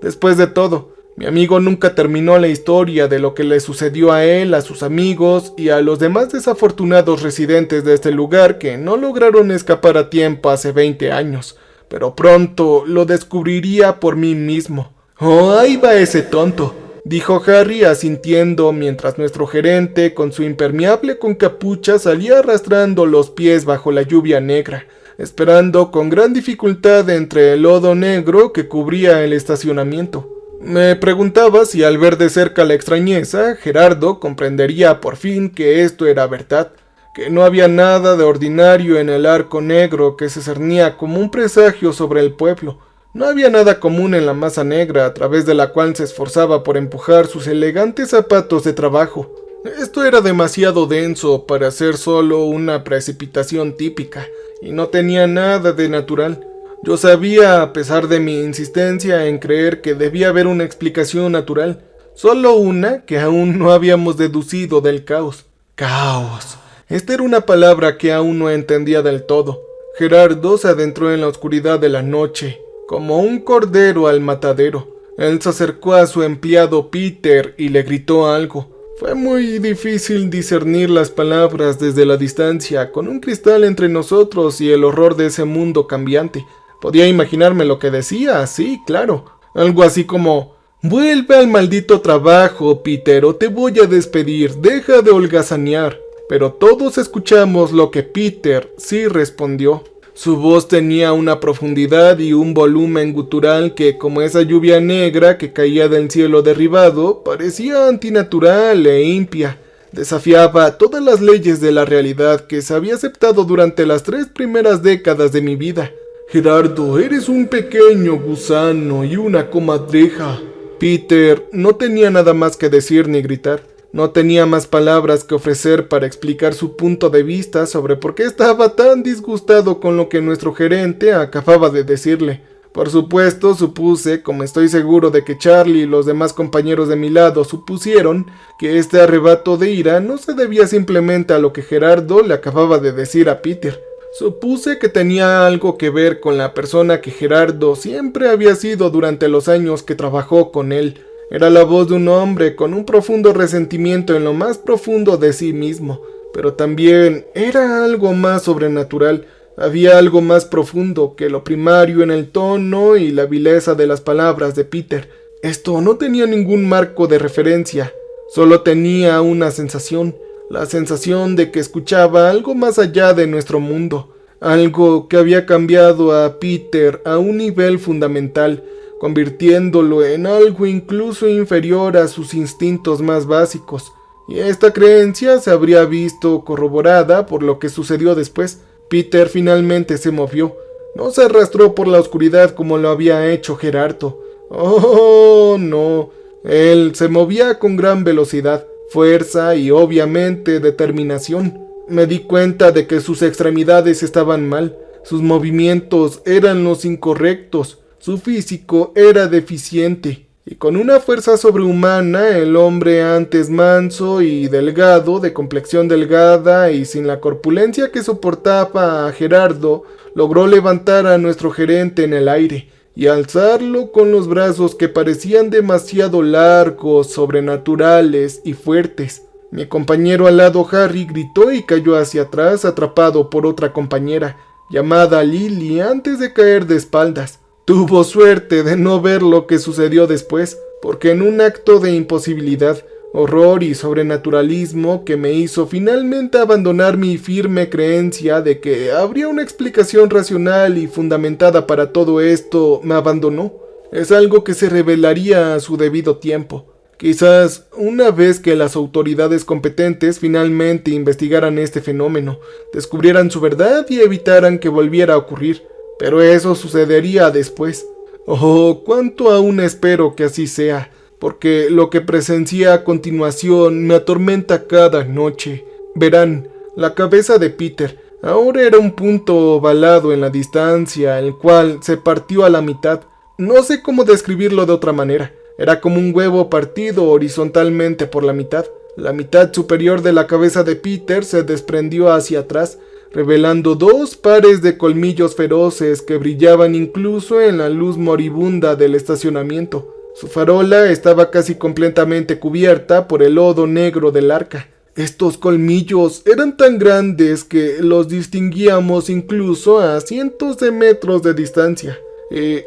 Después de todo, mi amigo nunca terminó la historia de lo que le sucedió a él, a sus amigos y a los demás desafortunados residentes de este lugar que no lograron escapar a tiempo hace 20 años, pero pronto lo descubriría por mí mismo. «Oh, ahí va ese tonto», dijo Harry asintiendo mientras nuestro gerente con su impermeable con capucha salía arrastrando los pies bajo la lluvia negra, esperando con gran dificultad entre el lodo negro que cubría el estacionamiento. Me preguntaba si al ver de cerca la extrañeza, Gerardo comprendería por fin que esto era verdad, que no había nada de ordinario en el arco negro que se cernía como un presagio sobre el pueblo. No había nada común en la masa negra a través de la cual se esforzaba por empujar sus elegantes zapatos de trabajo. Esto era demasiado denso para ser solo una precipitación típica, y no tenía nada de natural. Yo sabía, a pesar de mi insistencia en creer que debía haber una explicación natural, solo una que aún no habíamos deducido del caos. Caos. Esta era una palabra que aún no entendía del todo. Gerardo se adentró en la oscuridad de la noche, como un cordero al matadero. Él se acercó a su empleado Peter y le gritó algo. Fue muy difícil discernir las palabras desde la distancia, con un cristal entre nosotros y el horror de ese mundo cambiante. Podía imaginarme lo que decía, sí, claro. Algo así como: «Vuelve al maldito trabajo, Peter, o te voy a despedir, deja de holgazanear». Pero todos escuchamos lo que Peter sí respondió. Su voz tenía una profundidad y un volumen gutural que, como esa lluvia negra que caía del cielo derribado, parecía antinatural e impía. Desafiaba todas las leyes de la realidad que se había aceptado durante las 3 primeras décadas de mi vida. «Gerardo, eres un pequeño gusano y una comadreja». Peter no tenía nada más que decir ni gritar. No tenía más palabras que ofrecer para explicar su punto de vista sobre por qué estaba tan disgustado con lo que nuestro gerente acababa de decirle. Por supuesto, supuse, como estoy seguro de que Charlie y los demás compañeros de mi lado supusieron, que este arrebato de ira no se debía simplemente a lo que Gerardo le acababa de decir a Peter. Supuse que tenía algo que ver con la persona que Gerardo siempre había sido durante los años que trabajó con él. Era la voz de un hombre con un profundo resentimiento en lo más profundo de sí mismo, pero también era algo más sobrenatural. Había algo más profundo que lo primario en el tono y la vileza de las palabras de Peter. Esto no tenía ningún marco de referencia, solo tenía una sensación, la sensación de que escuchaba algo más allá de nuestro mundo, algo que había cambiado a Peter a un nivel fundamental, convirtiéndolo en algo incluso inferior a sus instintos más básicos. Y esta creencia se habría visto corroborada por lo que sucedió después. Peter finalmente se movió. No se arrastró por la oscuridad como lo había hecho Gerardo. Oh, no. Él se movía con gran velocidad, fuerza y obviamente determinación. Me di cuenta de que sus extremidades estaban mal, sus movimientos eran los incorrectos, su físico era deficiente. Y con una fuerza sobrehumana, el hombre antes manso y delgado, de complexión delgada y sin la corpulencia que soportaba a Gerardo, logró levantar a nuestro gerente en el aire y alzarlo con los brazos que parecían demasiado largos, sobrenaturales y fuertes. Mi compañero al lado, Harry, gritó y cayó hacia atrás, atrapado por otra compañera, llamada Lily, antes de caer de espaldas. Tuvo suerte de no ver lo que sucedió después, porque en un acto de imposibilidad, horror y sobrenaturalismo que me hizo finalmente abandonar mi firme creencia de que habría una explicación racional y fundamentada para todo esto, me abandonó. Es algo que se revelaría a su debido tiempo. Quizás una vez que las autoridades competentes finalmente investigaran este fenómeno, descubrieran su verdad y evitaran que volviera a ocurrir. Pero eso sucedería después. Oh, cuánto aún espero que así sea, porque lo que presencié a continuación me atormenta cada noche. Verán, la cabeza de Peter ahora era un punto ovalado en la distancia, el cual se partió a la mitad. No sé cómo describirlo de otra manera. Era como un huevo partido horizontalmente por la mitad. La mitad superior de la cabeza de Peter se desprendió hacia atrás, revelando dos pares de colmillos feroces que brillaban incluso en la luz moribunda del estacionamiento. Su farola estaba casi completamente cubierta por el lodo negro del arca. Estos colmillos eran tan grandes que los distinguíamos incluso a cientos de metros de distancia.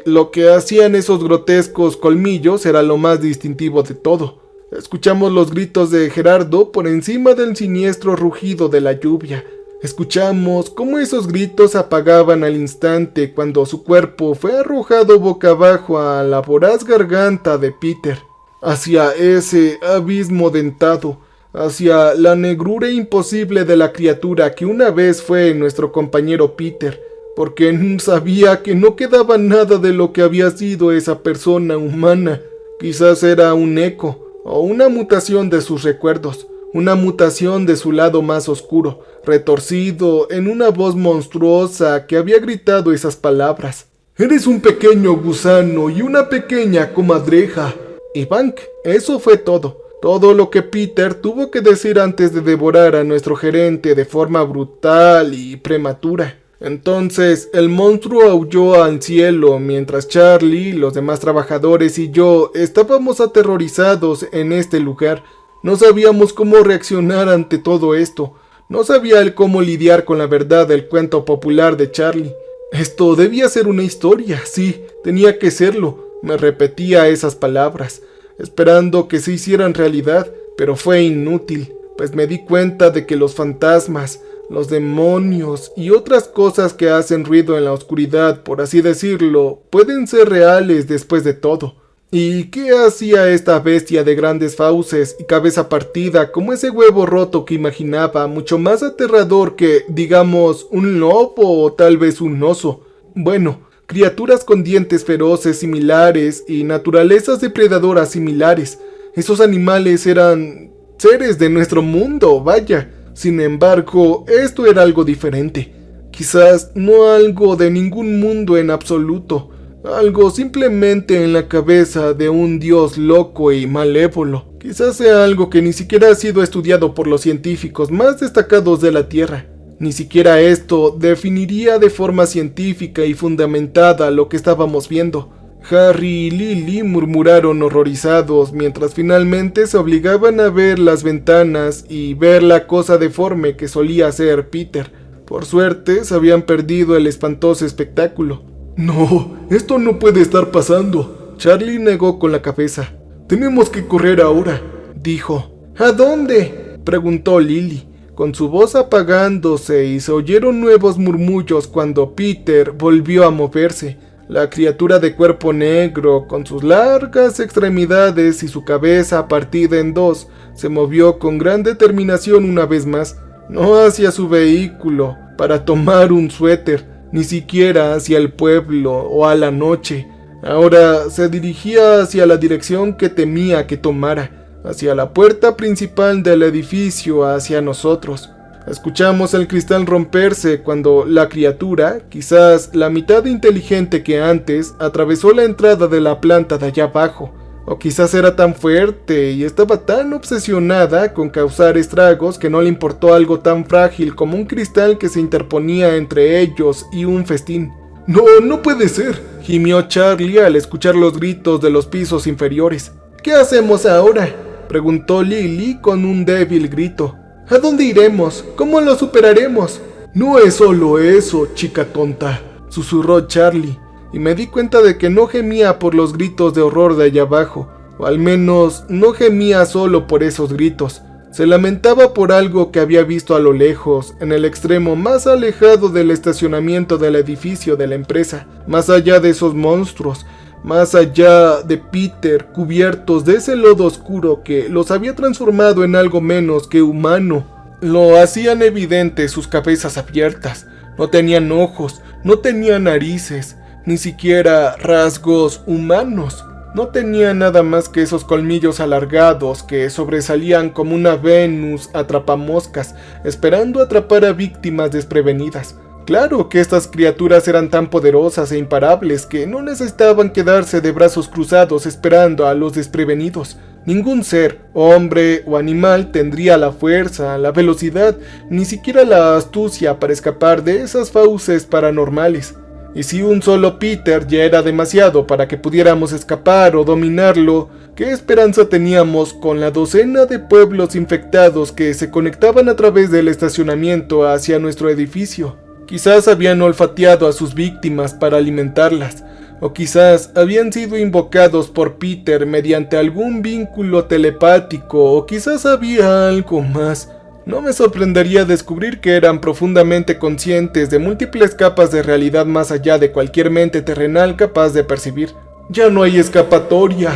Lo que hacían esos grotescos colmillos era lo más distintivo de todo. Escuchamos los gritos de Gerardo por encima del siniestro rugido de la lluvia. Escuchamos cómo esos gritos apagaban al instante cuando su cuerpo fue arrojado boca abajo a la voraz garganta de Peter, hacia ese abismo dentado, hacia la negrura imposible de la criatura que una vez fue nuestro compañero Peter, porque sabía que no quedaba nada de lo que había sido esa persona humana. Quizás era un eco o una mutación de sus recuerdos. Una mutación de su lado más oscuro, retorcido en una voz monstruosa que había gritado esas palabras. «Eres un pequeño gusano y una pequeña comadreja». Y Bank, eso fue todo. Todo lo que Peter tuvo que decir antes de devorar a nuestro gerente de forma brutal y prematura. Entonces el monstruo aulló al cielo mientras Charlie, los demás trabajadores y yo estábamos aterrorizados en este lugar. No sabíamos cómo reaccionar ante todo esto. No sabía él cómo lidiar con la verdad del cuento popular de Charlie. Esto debía ser una historia, sí, tenía que serlo. Me repetía esas palabras, esperando que se hicieran realidad, pero fue inútil, pues me di cuenta de que los fantasmas, los demonios y otras cosas que hacen ruido en la oscuridad, por así decirlo, pueden ser reales después de todo. ¿Y qué hacía esta bestia de grandes fauces y cabeza partida como ese huevo roto que imaginaba, mucho más aterrador que, digamos, un lobo o tal vez un oso? Bueno, criaturas con dientes feroces similares y naturalezas depredadoras similares. Esos animales eran seres de nuestro mundo, vaya. Sin embargo, esto era algo diferente. Quizás no algo de ningún mundo en absoluto. Algo simplemente en la cabeza de un dios loco y malévolo. Quizás sea algo que ni siquiera ha sido estudiado por los científicos más destacados de la Tierra. Ni siquiera esto definiría de forma científica y fundamentada lo que estábamos viendo. Harry y Lily murmuraron horrorizados mientras finalmente se obligaban a ver las ventanas y ver la cosa deforme que solía ser Peter. Por suerte se habían perdido el espantoso espectáculo. «No, esto no puede estar pasando. Charlie negó con la cabeza. «Tenemos que correr ahora», dijo. «¿A dónde?», preguntó Lily, con su voz apagándose, y se oyeron nuevos murmullos cuando Peter volvió a moverse. La criatura de cuerpo negro, con sus largas extremidades y su cabeza partida en dos, se movió con gran determinación una vez más, no hacia su vehículo para tomar un suéter, ni siquiera hacia el pueblo o a la noche. Ahora se dirigía hacia la dirección que temía que tomara, hacia la puerta principal del edificio, hacia nosotros. Escuchamos el cristal romperse cuando la criatura, quizás la mitad inteligente que antes, atravesó la entrada de la planta de allá abajo. O quizás era tan fuerte y estaba tan obsesionada con causar estragos que no le importó algo tan frágil como un cristal que se interponía entre ellos y un festín. «No, no puede ser», gimió Charlie al escuchar los gritos de los pisos inferiores. «¿Qué hacemos ahora?», preguntó Lily con un débil grito. «¿A dónde iremos? ¿Cómo lo superaremos?». «No es solo eso, chica tonta», susurró Charlie, y me di cuenta de que no gemía por los gritos de horror de allá abajo, o al menos no gemía solo por esos gritos. Se lamentaba por algo que había visto a lo lejos, en el extremo más alejado del estacionamiento del edificio de la empresa, más allá de esos monstruos, más allá de Peter, cubiertos de ese lodo oscuro que los había transformado en algo menos que humano. Lo hacían evidente sus cabezas abiertas. No tenían ojos, no tenían narices, ni siquiera rasgos humanos. No tenían nada más que esos colmillos alargados que sobresalían como una Venus atrapamoscas, esperando atrapar a víctimas desprevenidas. Claro que estas criaturas eran tan poderosas e imparables que no necesitaban quedarse de brazos cruzados esperando a los desprevenidos. Ningún ser, hombre o animal, tendría la fuerza, la velocidad, ni siquiera la astucia para escapar de esas fauces paranormales. Y si un solo Peter ya era demasiado para que pudiéramos escapar o dominarlo, ¿qué esperanza teníamos con la docena de pueblos infectados que se conectaban a través del estacionamiento hacia nuestro edificio? Quizás habían olfateado a sus víctimas para alimentarlas, o quizás habían sido invocados por Peter mediante algún vínculo telepático, o quizás había algo más. No me sorprendería descubrir que eran profundamente conscientes de múltiples capas de realidad más allá de cualquier mente terrenal capaz de percibir. «Ya no hay escapatoria»,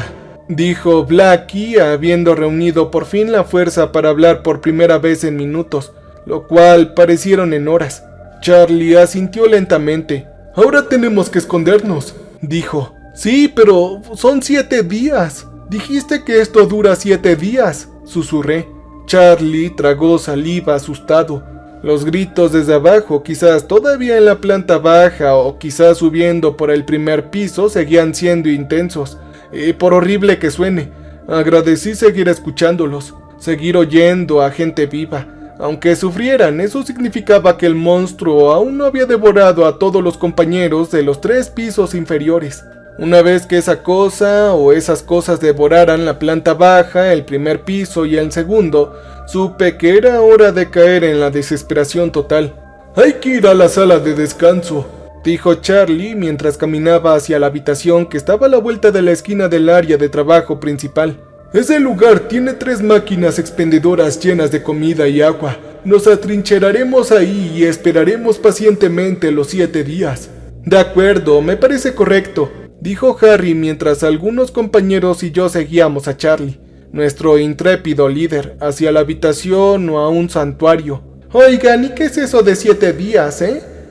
dijo Blackie, habiendo reunido por fin la fuerza para hablar por primera vez en minutos, lo cual parecieron en horas. Charlie asintió lentamente. «Ahora tenemos que escondernos», dijo. «Sí, pero son 7 días. Dijiste que esto dura 7 días», susurré. Charlie tragó saliva asustado. Los gritos desde abajo, quizás todavía en la planta baja o quizás subiendo por el primer piso, seguían siendo intensos. Y por horrible que suene, agradecí seguir escuchándolos, seguir oyendo a gente viva. Aunque sufrieran, eso significaba que el monstruo aún no había devorado a todos los compañeros de los 3 pisos inferiores. Una vez que esa cosa o esas cosas devoraran la planta baja, el primer piso y el segundo, supe que era hora de caer en la desesperación total. «Hay que ir a la sala de descanso», dijo Charlie mientras caminaba hacia la habitación que estaba a la vuelta de la esquina del área de trabajo principal. «Ese lugar tiene 3 máquinas expendedoras llenas de comida y agua. Nos atrincheraremos ahí y esperaremos pacientemente los 7 días». «De acuerdo, me parece correcto», dijo Harry mientras algunos compañeros y yo seguíamos a Charlie, nuestro intrépido líder, hacia la habitación o a un santuario. «Oigan, ¿y qué es eso de 7 días,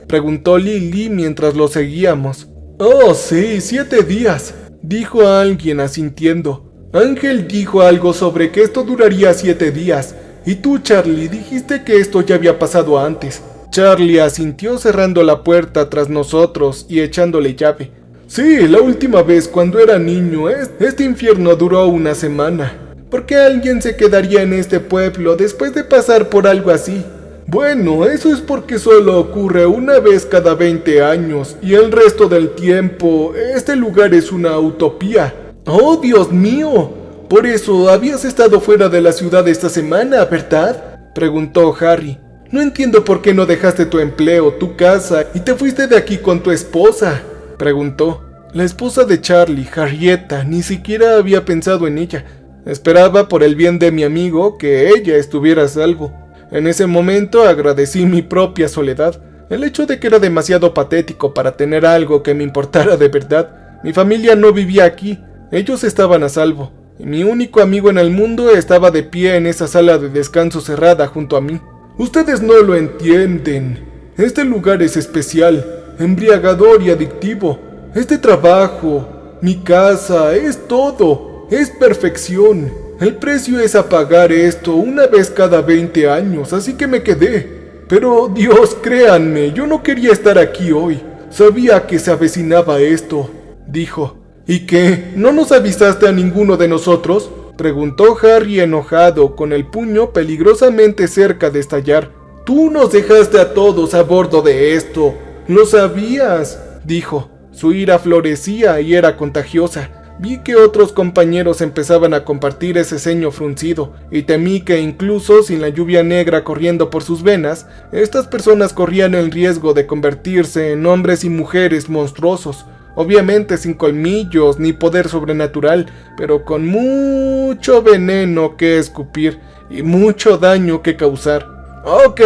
preguntó Lily mientras lo seguíamos. «Oh, sí, 7 días», dijo alguien asintiendo. «Ángel dijo algo sobre que esto duraría 7 días, y tú, Charlie, dijiste que esto ya había pasado antes». Charlie asintió cerrando la puerta tras nosotros y echándole llave. «Sí, la última vez cuando era niño, este infierno duró una semana. ¿Por qué alguien se quedaría en este pueblo después de pasar por algo así? Bueno, eso es porque solo ocurre una vez cada 20 años y el resto del tiempo, este lugar es una utopía». «Oh, Dios mío, por eso habías estado fuera de la ciudad esta semana, ¿verdad?», preguntó Harry. «No entiendo por qué no dejaste tu empleo, tu casa y te fuiste de aquí con tu esposa», preguntó. La esposa de Charlie, Harrieta, ni siquiera había pensado en ella. Esperaba por el bien de mi amigo que ella estuviera a salvo. En ese momento agradecí mi propia soledad, el hecho de que era demasiado patético para tener algo que me importara de verdad. Mi familia no vivía aquí, ellos estaban a salvo, y mi único amigo en el mundo estaba de pie en esa sala de descanso cerrada junto a mí. Ustedes no lo entienden. Este lugar es especial, embriagador y adictivo. Este trabajo, mi casa, es todo, es perfección. El precio es apagar esto una vez cada 20 años, así que me quedé. Pero Dios, créanme, yo no quería estar aquí hoy. Sabía que se avecinaba esto, dijo. ¿Y qué? ¿No nos avisaste a ninguno de nosotros?, preguntó Harry enojado, con el puño peligrosamente cerca de estallar. Tú nos dejaste a todos a bordo de esto. Lo sabías, dijo. Su ira florecía y era contagiosa. Vi que otros compañeros empezaban a compartir ese ceño fruncido, y temí que incluso sin la lluvia negra corriendo por sus venas, estas personas corrían el riesgo de convertirse en hombres y mujeres monstruosos, obviamente sin colmillos ni poder sobrenatural, pero con mucho veneno que escupir y mucho daño que causar. Ok,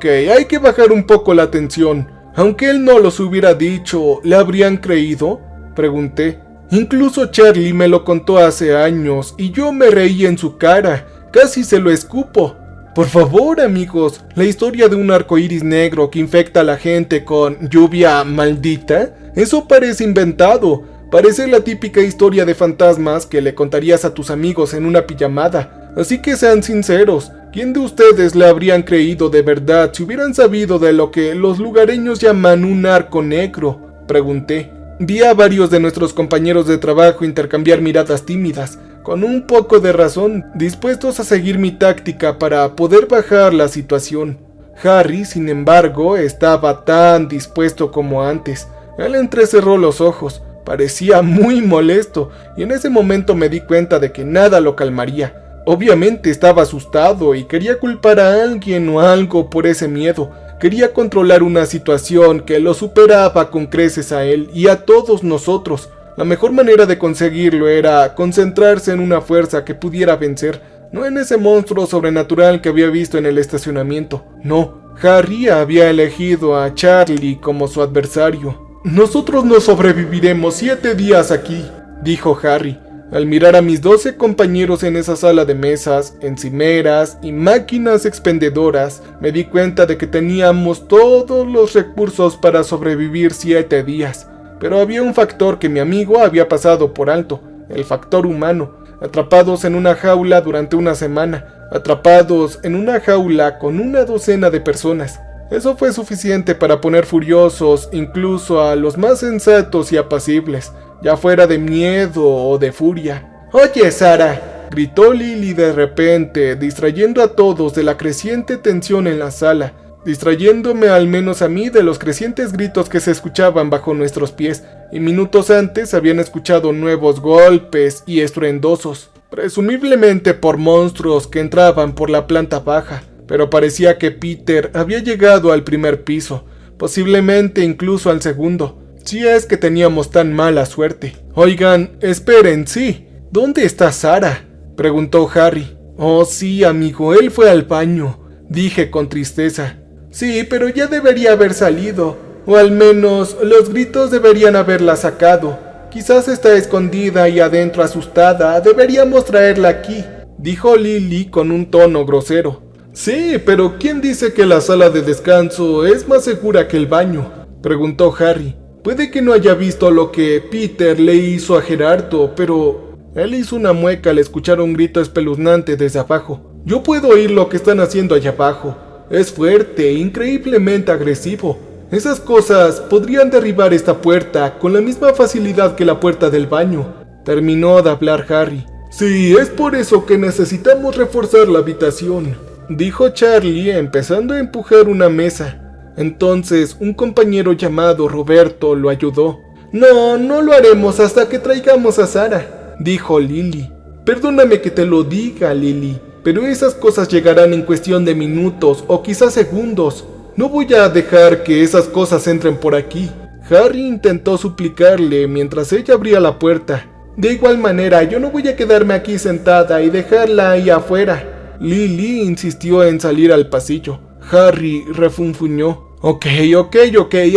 hay que bajar un poco la tensión. Aunque él no los hubiera dicho, ¿le habrían creído?, pregunté. Incluso Charlie me lo contó hace años y yo me reí en su cara, casi se lo escupo. Por favor, amigos, la historia de un arcoíris negro que infecta a la gente con lluvia maldita, eso parece inventado. Parece la típica historia de fantasmas que le contarías a tus amigos en una pijamada. Así que sean sinceros, ¿quién de ustedes le habrían creído de verdad si hubieran sabido de lo que los lugareños llaman un arco negro?, pregunté. Vi a varios de nuestros compañeros de trabajo intercambiar miradas tímidas, con un poco de razón, dispuestos a seguir mi táctica para poder bajar la situación. Harry, sin embargo, estaba tan dispuesto como antes. Él entrecerró los ojos, parecía muy molesto, y en ese momento me di cuenta de que nada lo calmaría. Obviamente estaba asustado y quería culpar a alguien o algo por ese miedo. Quería controlar una situación que lo superaba con creces a él y a todos nosotros. La mejor manera de conseguirlo era concentrarse en una fuerza que pudiera vencer, no en ese monstruo sobrenatural que había visto en el estacionamiento. No, Harry había elegido a Charlie como su adversario. Nosotros no sobreviviremos 7 días aquí, dijo Harry. Al mirar a mis 12 compañeros en esa sala de mesas, encimeras y máquinas expendedoras, me di cuenta de que teníamos todos los recursos para sobrevivir 7 días. Pero había un factor que mi amigo había pasado por alto, el factor humano. Atrapados en una jaula durante una semana, atrapados en una jaula con una docena de personas. Eso fue suficiente para poner furiosos incluso a los más sensatos y apacibles, ya fuera de miedo o de furia. «Oye, Sara», gritó Lily de repente, distrayendo a todos de la creciente tensión en la sala, distrayéndome al menos a mí de los crecientes gritos que se escuchaban bajo nuestros pies, y minutos antes habían escuchado nuevos golpes y estruendosos, presumiblemente por monstruos que entraban por la planta baja, pero parecía que Peter había llegado al primer piso, posiblemente incluso al segundo. Si es que teníamos tan mala suerte. Oigan, esperen, sí. ¿Dónde está Sara?, preguntó Harry. Oh, sí, amigo, él fue al baño, dije con tristeza. Sí, pero ya debería haber salido, o al menos los gritos deberían haberla sacado. Quizás está escondida y adentro asustada, deberíamos traerla aquí, dijo Lily con un tono grosero. Sí, pero ¿quién dice que la sala de descanso es más segura que el baño?, preguntó Harry. Puede que no haya visto lo que Peter le hizo a Gerardo, pero... Él hizo una mueca al escuchar un grito espeluznante desde abajo. Yo puedo oír lo que están haciendo allá abajo. Es fuerte, increíblemente agresivo. Esas cosas podrían derribar esta puerta con la misma facilidad que la puerta del baño. Terminó de hablar Harry. Sí, es por eso que necesitamos reforzar la habitación, dijo Charlie empezando a empujar una mesa. Entonces un compañero llamado Roberto lo ayudó. No lo haremos hasta que traigamos a Sara, dijo Lily. Perdóname que te lo diga, Lily, pero esas cosas llegarán en cuestión de minutos o quizás segundos. No voy a dejar que esas cosas entren por aquí. Harry intentó suplicarle mientras ella abría la puerta. De igual manera, yo no voy a quedarme aquí sentada y dejarla ahí afuera. Lily insistió en salir al pasillo. Harry refunfuñó. Ok,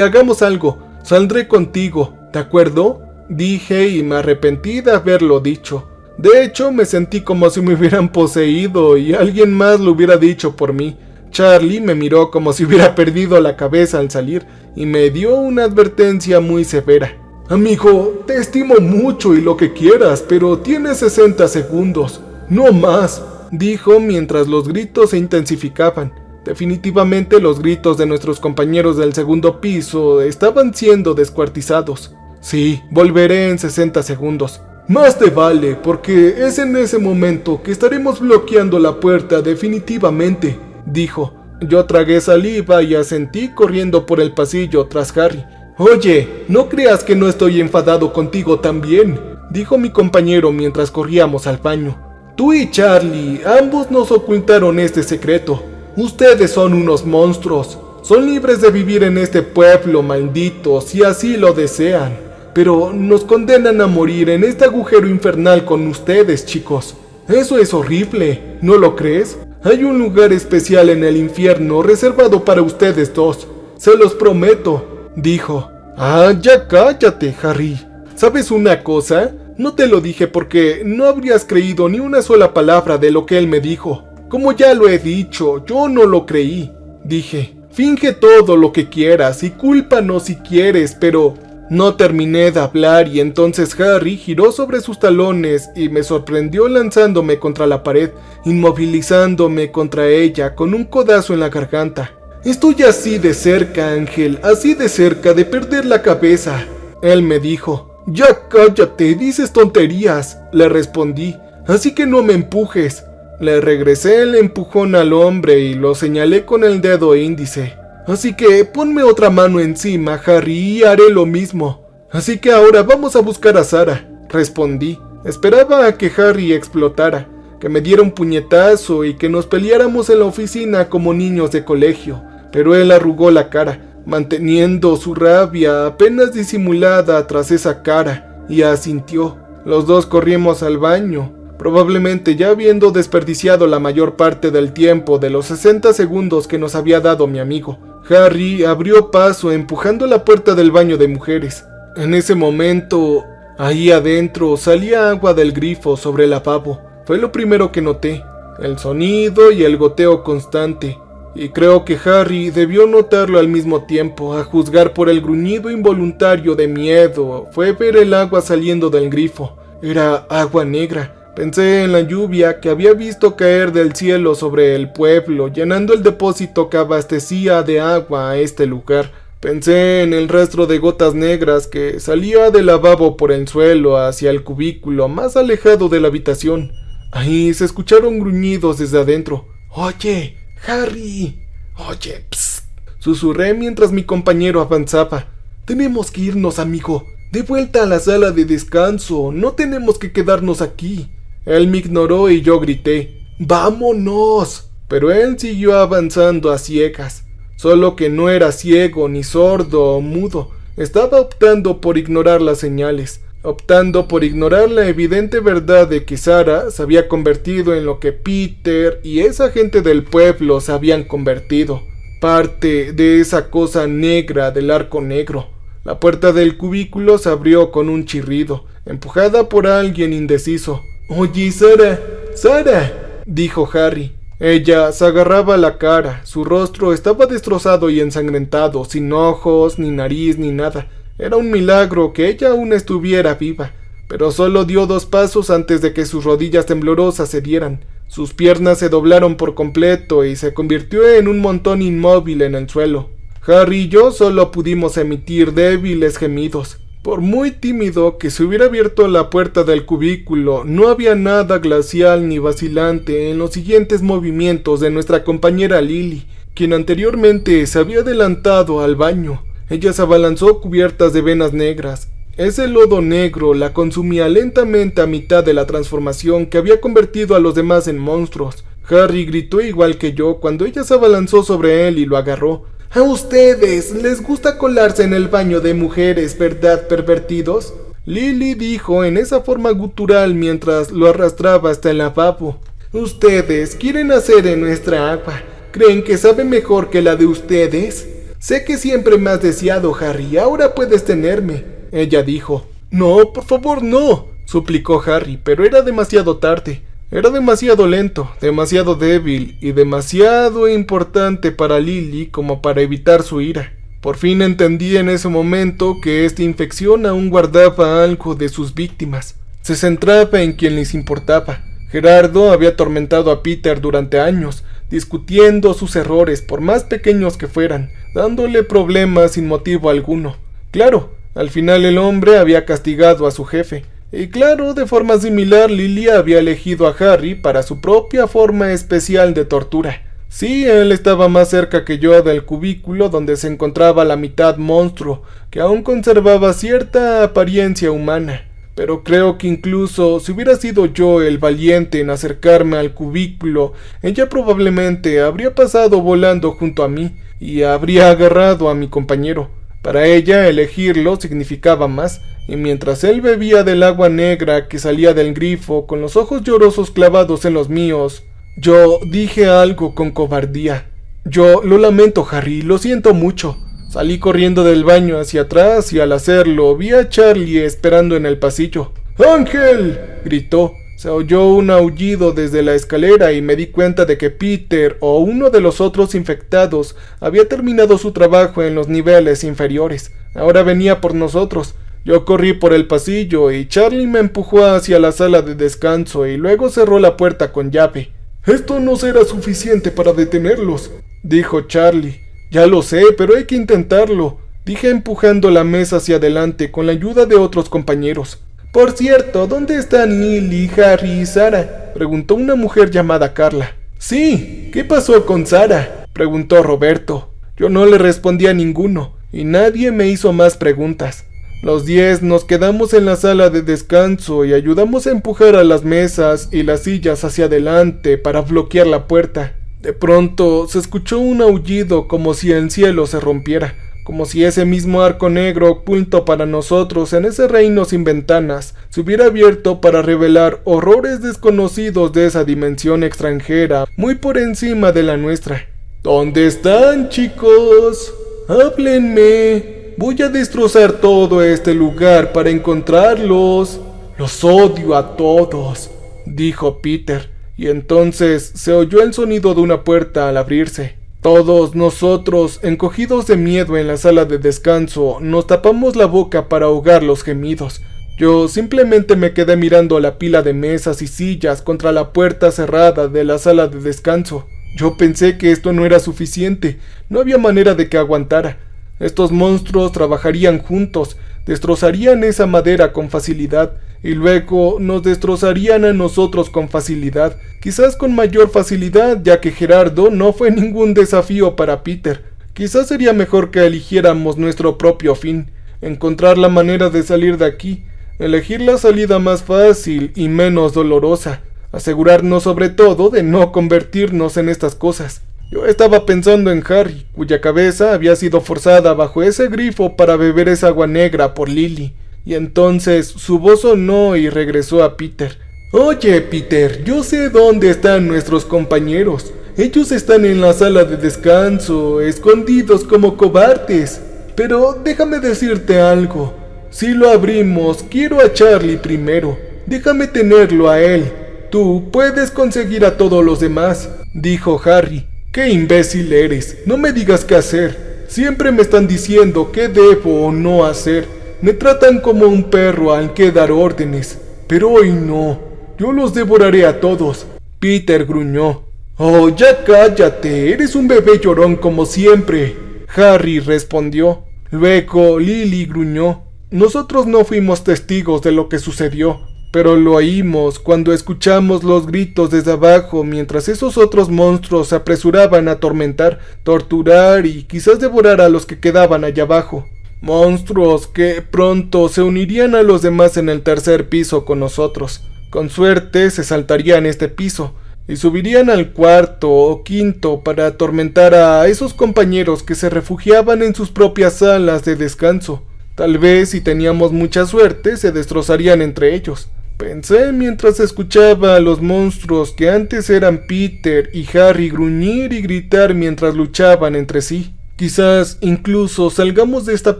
hagamos algo. Saldré contigo, ¿de acuerdo? Dije y me arrepentí de haberlo dicho. De hecho, me sentí como si me hubieran poseído y alguien más lo hubiera dicho por mí. Charlie me miró como si hubiera perdido la cabeza al salir y me dio una advertencia muy severa. Amigo, te estimo mucho y lo que quieras, pero tienes 60 segundos, no más, dijo mientras los gritos se intensificaban. Definitivamente los gritos de nuestros compañeros del segundo piso estaban siendo descuartizados. Sí, volveré en 60 segundos. Más te vale, porque es en ese momento que estaremos bloqueando la puerta definitivamente, dijo. Yo tragué saliva y asentí corriendo por el pasillo tras Harry. Oye, no creas que no estoy enfadado contigo también, dijo mi compañero mientras corríamos al baño. Tú y Charlie, ambos nos ocultaron este secreto. Ustedes son unos monstruos. Son libres de vivir en este pueblo maldito si así lo desean. Pero nos condenan a morir en este agujero infernal con ustedes, chicos. Eso es horrible, ¿no lo crees? Hay un lugar especial en el infierno reservado para ustedes dos. Se los prometo, dijo. Ah, ya cállate, Harry. ¿Sabes una cosa? No te lo dije porque no habrías creído ni una sola palabra de lo que él me dijo. Como ya lo he dicho, yo no lo creí. Dije, finge todo lo que quieras y cúlpanos si quieres, pero... No terminé de hablar y entonces Harry giró sobre sus talones y me sorprendió lanzándome contra la pared, inmovilizándome contra ella con un codazo en la garganta. Estoy así de cerca, Ángel, así de cerca de perder la cabeza. Él me dijo. Ya cállate, dices tonterías, le respondí, así que no me empujes. Le regresé el empujón al hombre y lo señalé con el dedo índice. Así que ponme otra mano encima, Harry, y haré lo mismo. Así que ahora vamos a buscar a Sarah, respondí. Esperaba a que Harry explotara, que me diera un puñetazo y que nos peleáramos en la oficina como niños de colegio. Pero él arrugó la cara, manteniendo su rabia apenas disimulada tras esa cara, y asintió. Los dos corrimos al baño, probablemente ya habiendo desperdiciado la mayor parte del tiempo de los 60 segundos que nos había dado mi amigo. Harry abrió paso empujando la puerta del baño de mujeres. En ese momento, ahí adentro salía agua del grifo sobre el lavabo. Fue lo primero que noté, el sonido y el goteo constante. Y creo que Harry debió notarlo al mismo tiempo, a juzgar por el gruñido involuntario de miedo. Fue ver el agua saliendo del grifo. Era agua negra. Pensé en la lluvia que había visto caer del cielo sobre el pueblo, llenando el depósito que abastecía de agua a este lugar. Pensé en el rastro de gotas negras que salía del lavabo por el suelo hacia el cubículo más alejado de la habitación. Ahí se escucharon gruñidos desde adentro. «Oye, Harry, oye, psst», susurré mientras mi compañero avanzaba. «Tenemos que irnos, amigo. De vuelta a la sala de descanso. No tenemos que quedarnos aquí». Él me ignoró y yo grité, ¡vámonos! Pero él siguió avanzando a ciegas. Solo que no era ciego, ni sordo o mudo. Estaba optando por ignorar las señales. Optando por ignorar la evidente verdad de que Sarah se había convertido en lo que Peter y esa gente del pueblo se habían convertido. Parte de esa cosa negra del arco negro. La puerta del cubículo se abrió con un chirrido, empujada por alguien indeciso. «Oye, Sarah», dijo Harry. Ella se agarraba la cara, su rostro estaba destrozado y ensangrentado, sin ojos, ni nariz, ni nada. Era un milagro que ella aún estuviera viva, pero solo dio 2 pasos antes de que sus rodillas temblorosas cedieran. Sus piernas se doblaron por completo y se convirtió en un montón inmóvil en el suelo. Harry y yo solo pudimos emitir débiles gemidos. Por muy tímido que se hubiera abierto la puerta del cubículo, no había nada glacial ni vacilante en los siguientes movimientos de nuestra compañera Lily, quien anteriormente se había adelantado al baño. Ella se abalanzó cubiertas de venas negras. Ese lodo negro la consumía lentamente a mitad de la transformación que había convertido a los demás en monstruos. Harry gritó igual que yo cuando ella se abalanzó sobre él y lo agarró. A ustedes les gusta colarse en el baño de mujeres, ¿verdad, pervertidos? Lily dijo en esa forma gutural mientras lo arrastraba hasta el lavabo. Ustedes quieren hacer en nuestra agua. ¿Creen que sabe mejor que la de ustedes? Sé que siempre me has deseado, Harry. Ahora puedes tenerme. Ella dijo. No, por favor, no, suplicó Harry, pero era demasiado tarde. Era demasiado lento, demasiado débil y demasiado importante para Lily como para evitar su ira. Por fin entendí en ese momento que esta infección aún guardaba algo de sus víctimas. Se centraba en quien les importaba. Gerardo había atormentado a Peter durante años, discutiendo sus errores por más pequeños que fueran, dándole problemas sin motivo alguno. Claro, al final el hombre había castigado a su jefe. Y claro, de forma similar Lily había elegido a Harry para su propia forma especial de tortura. Sí, él estaba más cerca que yo del cubículo donde se encontraba la mitad monstruo, que aún conservaba cierta apariencia humana. Pero creo que incluso si hubiera sido yo el valiente en acercarme al cubículo, ella probablemente habría pasado volando junto a mí y habría agarrado a mi compañero. Para ella elegirlo significaba más, y mientras él bebía del agua negra que salía del grifo con los ojos llorosos clavados en los míos, yo dije algo con cobardía. Yo lo lamento, Harry, lo siento mucho. Salí corriendo del baño hacia atrás y al hacerlo vi a Charlie esperando en el pasillo. ¡Ángel!, gritó. Se oyó un aullido desde la escalera y me di cuenta de que Peter o uno de los otros infectados había terminado su trabajo en los niveles inferiores. Ahora venía por nosotros. Yo corrí por el pasillo y Charlie me empujó hacia la sala de descanso y luego cerró la puerta con llave. «Esto no será suficiente para detenerlos», dijo Charlie. «Ya lo sé, pero hay que intentarlo», dije empujando la mesa hacia adelante con la ayuda de otros compañeros. «Por cierto, ¿dónde están Lily, Harry y Sarah?», preguntó una mujer llamada Carla. «Sí, ¿qué pasó con Sarah?», preguntó Roberto. Yo no le respondí a ninguno, y nadie me hizo más preguntas. Los 10 nos quedamos en la sala de descanso y ayudamos a empujar a las mesas y las sillas hacia adelante para bloquear la puerta. De pronto se escuchó un aullido como si el cielo se rompiera, como si ese mismo arco negro oculto para nosotros en ese reino sin ventanas se hubiera abierto para revelar horrores desconocidos de esa dimensión extranjera muy por encima de la nuestra. ¿Dónde están, chicos? ¡Háblenme! Voy a destrozar todo este lugar para encontrarlos. Los odio a todos, dijo Peter, y entonces se oyó el sonido de una puerta al abrirse. Todos nosotros, encogidos de miedo en la sala de descanso, nos tapamos la boca para ahogar los gemidos. Yo simplemente me quedé mirando la pila de mesas y sillas contra la puerta cerrada de la sala de descanso. Yo pensé que esto no era suficiente, no había manera de que aguantara. Estos monstruos trabajarían juntos, destrozarían esa madera con facilidad, y luego nos destrozarían a nosotros con facilidad, quizás con mayor facilidad, ya que Gerardo no fue ningún desafío para Peter. Quizás sería mejor que eligiéramos nuestro propio fin, encontrar la manera de salir de aquí, elegir la salida más fácil y menos dolorosa, asegurarnos sobre todo de no convertirnos en estas cosas. Yo estaba pensando en Harry, cuya cabeza había sido forzada bajo ese grifo para beber esa agua negra por Lily, y entonces su voz sonó y regresó a Peter. «Oye, Peter, yo sé dónde están nuestros compañeros. Ellos están en la sala de descanso, escondidos como cobardes. Pero déjame decirte algo. Si lo abrimos, quiero a Charlie primero. Déjame tenerlo a él. Tú puedes conseguir a todos los demás», dijo Harry. «¡Qué imbécil eres! No me digas qué hacer. Siempre me están diciendo qué debo o no hacer. Me tratan como un perro al que dar órdenes. Pero hoy no. Yo los devoraré a todos». Peter gruñó. «Oh, ya cállate. Eres un bebé llorón como siempre», Harry respondió. Luego Lily gruñó. Nosotros no fuimos testigos de lo que sucedió, pero lo oímos cuando escuchamos los gritos desde abajo mientras esos otros monstruos se apresuraban a atormentar, torturar y quizás devorar a los que quedaban allá abajo. Monstruos que pronto se unirían a los demás en el tercer piso con nosotros. Con suerte se saltarían este piso, y subirían al cuarto o quinto para atormentar a esos compañeros que se refugiaban en sus propias salas de descanso. Tal vez, si teníamos mucha suerte, se destrozarían entre ellos. Pensé mientras escuchaba a los monstruos que antes eran Peter y Harry gruñir y gritar mientras luchaban entre sí. Quizás incluso salgamos de esta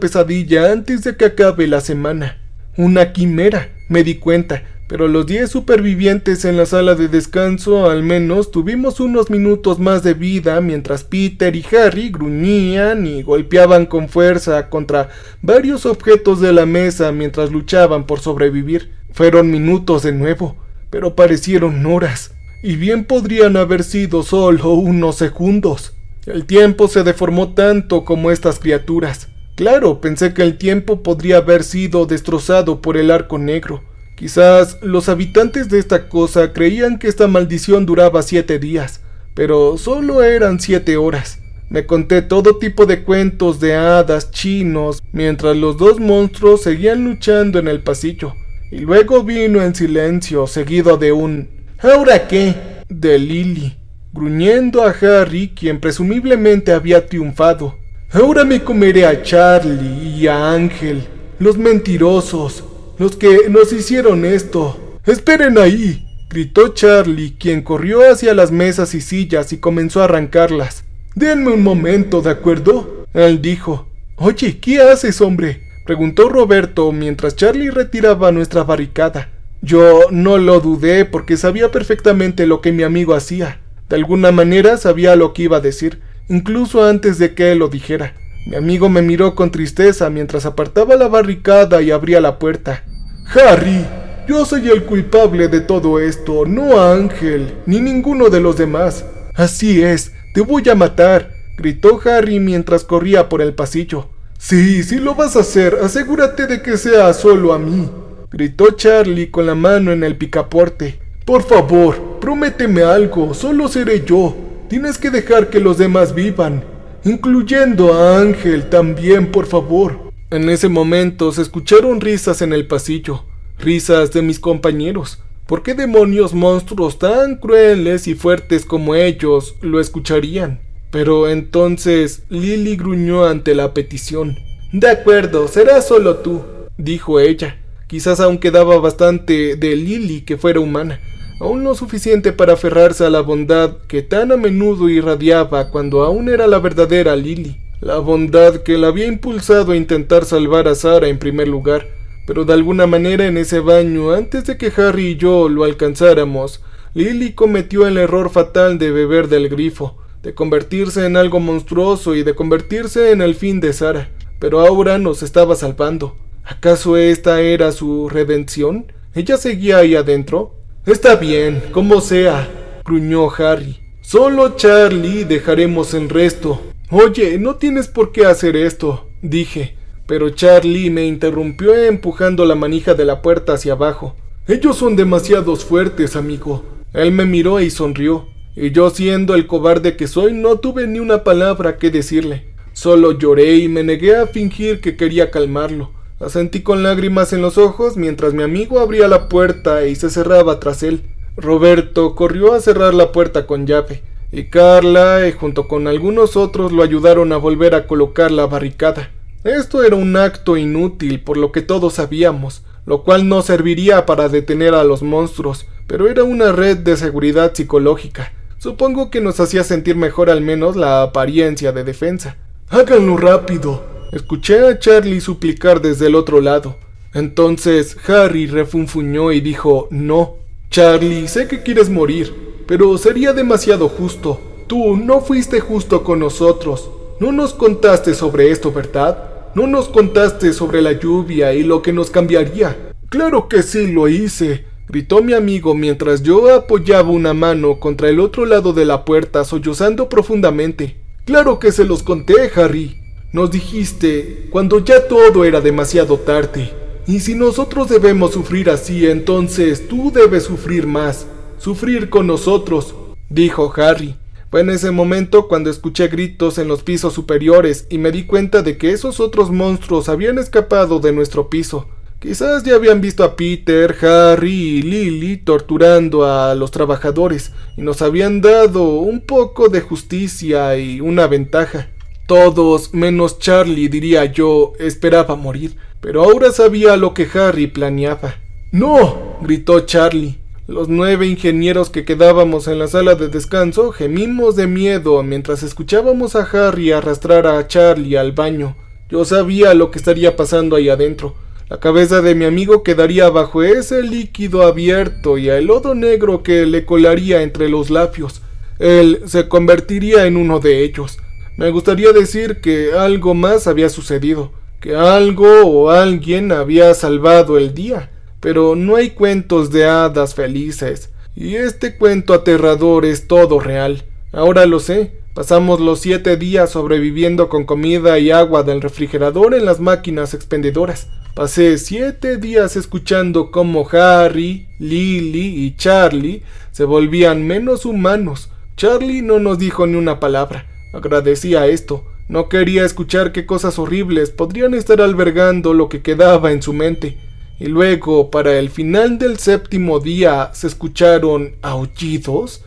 pesadilla antes de que acabe la semana. Una quimera, me di cuenta, pero los 10 supervivientes en la sala de descanso al menos tuvimos unos minutos más de vida mientras Peter y Harry gruñían y golpeaban con fuerza contra varios objetos de la mesa mientras luchaban por sobrevivir. Fueron minutos de nuevo, pero parecieron horas, y bien podrían haber sido solo unos segundos. El tiempo se deformó tanto como estas criaturas. Claro, pensé que el tiempo podría haber sido destrozado por el arco negro. Quizás los habitantes de esta cosa creían que esta maldición duraba 7 días, pero solo eran 7 horas. Me conté todo tipo de cuentos de hadas chinos mientras los 2 monstruos seguían luchando en el pasillo. Y luego vino el silencio, seguido de un ¿ahora qué? De Lily, gruñendo a Harry, quien presumiblemente había triunfado. Ahora me comeré a Charlie y a Ángel, los mentirosos, los que nos hicieron esto. ¡Esperen ahí!, gritó Charlie, quien corrió hacia las mesas y sillas y comenzó a arrancarlas. Denme un momento, ¿de acuerdo?, él dijo. Oye, ¿qué haces, hombre?, preguntó Roberto mientras Charlie retiraba nuestra barricada. Yo no lo dudé porque sabía perfectamente lo que mi amigo hacía. De alguna manera sabía lo que iba a decir, incluso antes de que él lo dijera. Mi amigo me miró con tristeza mientras apartaba la barricada y abría la puerta. Harry, yo soy el culpable de todo esto, no Ángel, ni ninguno de los demás. Así es, te voy a matar, gritó Harry mientras corría por el pasillo. Sí, si lo vas a hacer, asegúrate de que sea solo a mí, gritó Charlie con la mano en el picaporte. Por favor, prométeme algo, solo seré yo. Tienes que dejar que los demás vivan, incluyendo a Ángel también, por favor. En ese momento se escucharon risas en el pasillo, risas de mis compañeros. ¿Por qué demonios monstruos tan crueles y fuertes como ellos lo escucharían? Pero entonces Lily gruñó ante la petición. De acuerdo, será solo tú, dijo ella. Quizás aún quedaba bastante de Lily que fuera humana, aún lo suficiente para aferrarse a la bondad que tan a menudo irradiaba cuando aún era la verdadera Lily. La bondad que la había impulsado a intentar salvar a Sarah en primer lugar. Pero de alguna manera en ese baño, antes de que Harry y yo lo alcanzáramos, Lily cometió el error fatal de beber del grifo, de convertirse en algo monstruoso y de convertirse en el fin de Sarah. Pero ahora nos estaba salvando. ¿Acaso esta era su redención? ¿Ella seguía ahí adentro? Está bien, como sea, gruñó Harry. Solo Charlie dejaremos el resto. Oye, no tienes por qué hacer esto, dije. Pero Charlie me interrumpió empujando la manija de la puerta hacia abajo. Ellos son demasiados fuertes, amigo. Él me miró y sonrió. Y yo, siendo el cobarde que soy, no tuve ni una palabra que decirle. Solo lloré y me negué a fingir que quería calmarlo. Asentí con lágrimas en los ojos mientras mi amigo abría la puerta y se cerraba tras él. Roberto corrió a cerrar la puerta con llave, y Carla, junto con algunos otros, lo ayudaron a volver a colocar la barricada. Esto era un acto inútil, por lo que todos sabíamos, lo cual no serviría para detener a los monstruos, pero era una red de seguridad psicológica. Supongo que nos hacía sentir mejor al menos la apariencia de defensa. ¡Háganlo rápido!, escuché a Charlie suplicar desde el otro lado. Entonces Harry refunfuñó y dijo: no, Charlie, sé que quieres morir, pero sería demasiado justo. Tú no fuiste justo con nosotros. No nos contaste sobre esto, ¿verdad? No nos contaste sobre la lluvia y lo que nos cambiaría. Claro que sí lo hice, gritó mi amigo mientras yo apoyaba una mano contra el otro lado de la puerta, sollozando profundamente. Claro que se los conté, Harry. Nos dijiste cuando ya todo era demasiado tarde. Y si nosotros debemos sufrir así, entonces tú debes sufrir más. Sufrir con nosotros, dijo Harry. Fue en ese momento cuando escuché gritos en los pisos superiores y me di cuenta de que esos otros monstruos habían escapado de nuestro piso. Quizás ya habían visto a Peter, Harry y Lily torturando a los trabajadores y nos habían dado un poco de justicia y una ventaja. Todos, menos Charlie, diría yo, esperaba morir, pero ahora sabía lo que Harry planeaba. ¡No!, gritó Charlie. Los 9 ingenieros que quedábamos en la sala de descanso gemimos de miedo mientras escuchábamos a Harry arrastrar a Charlie al baño. Yo sabía lo que estaría pasando ahí adentro. La cabeza de mi amigo quedaría bajo ese líquido abierto y el lodo negro que le colaría entre los labios. Él se convertiría en uno de ellos. Me gustaría decir que algo más había sucedido, que algo o alguien había salvado el día, pero no hay cuentos de hadas felices, y este cuento aterrador es todo real. Ahora lo sé, pasamos los 7 días sobreviviendo con comida y agua del refrigerador en las máquinas expendedoras. Pasé 7 días escuchando cómo Harry, Lily y Charlie se volvían menos humanos. Charlie no nos dijo ni una palabra. Agradecía esto. No quería escuchar qué cosas horribles podrían estar albergando lo que quedaba en su mente. Y luego, para el final del 7º día, se escucharon aullidos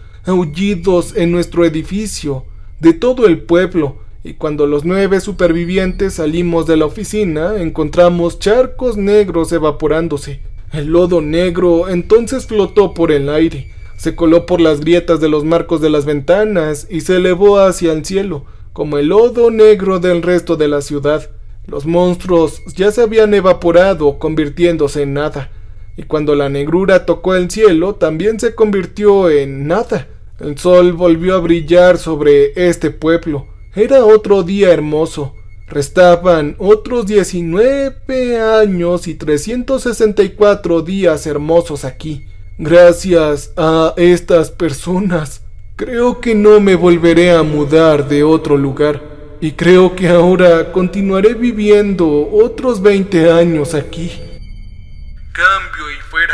en nuestro edificio, de todo el pueblo, y cuando los 9 supervivientes salimos de la oficina, encontramos charcos negros evaporándose. El lodo negro entonces flotó por el aire, se coló por las grietas de los marcos de las ventanas y se elevó hacia el cielo, como el lodo negro del resto de la ciudad. Los monstruos ya se habían evaporado, convirtiéndose en nada, y cuando la negrura tocó el cielo, también se convirtió en nada. El sol volvió a brillar sobre este pueblo. Era otro día hermoso. Restaban otros 19 años y 364 días hermosos aquí. Gracias a estas personas, creo que no me volveré a mudar de otro lugar. Y creo que ahora continuaré viviendo otros 20 años aquí. Cambio y fuera.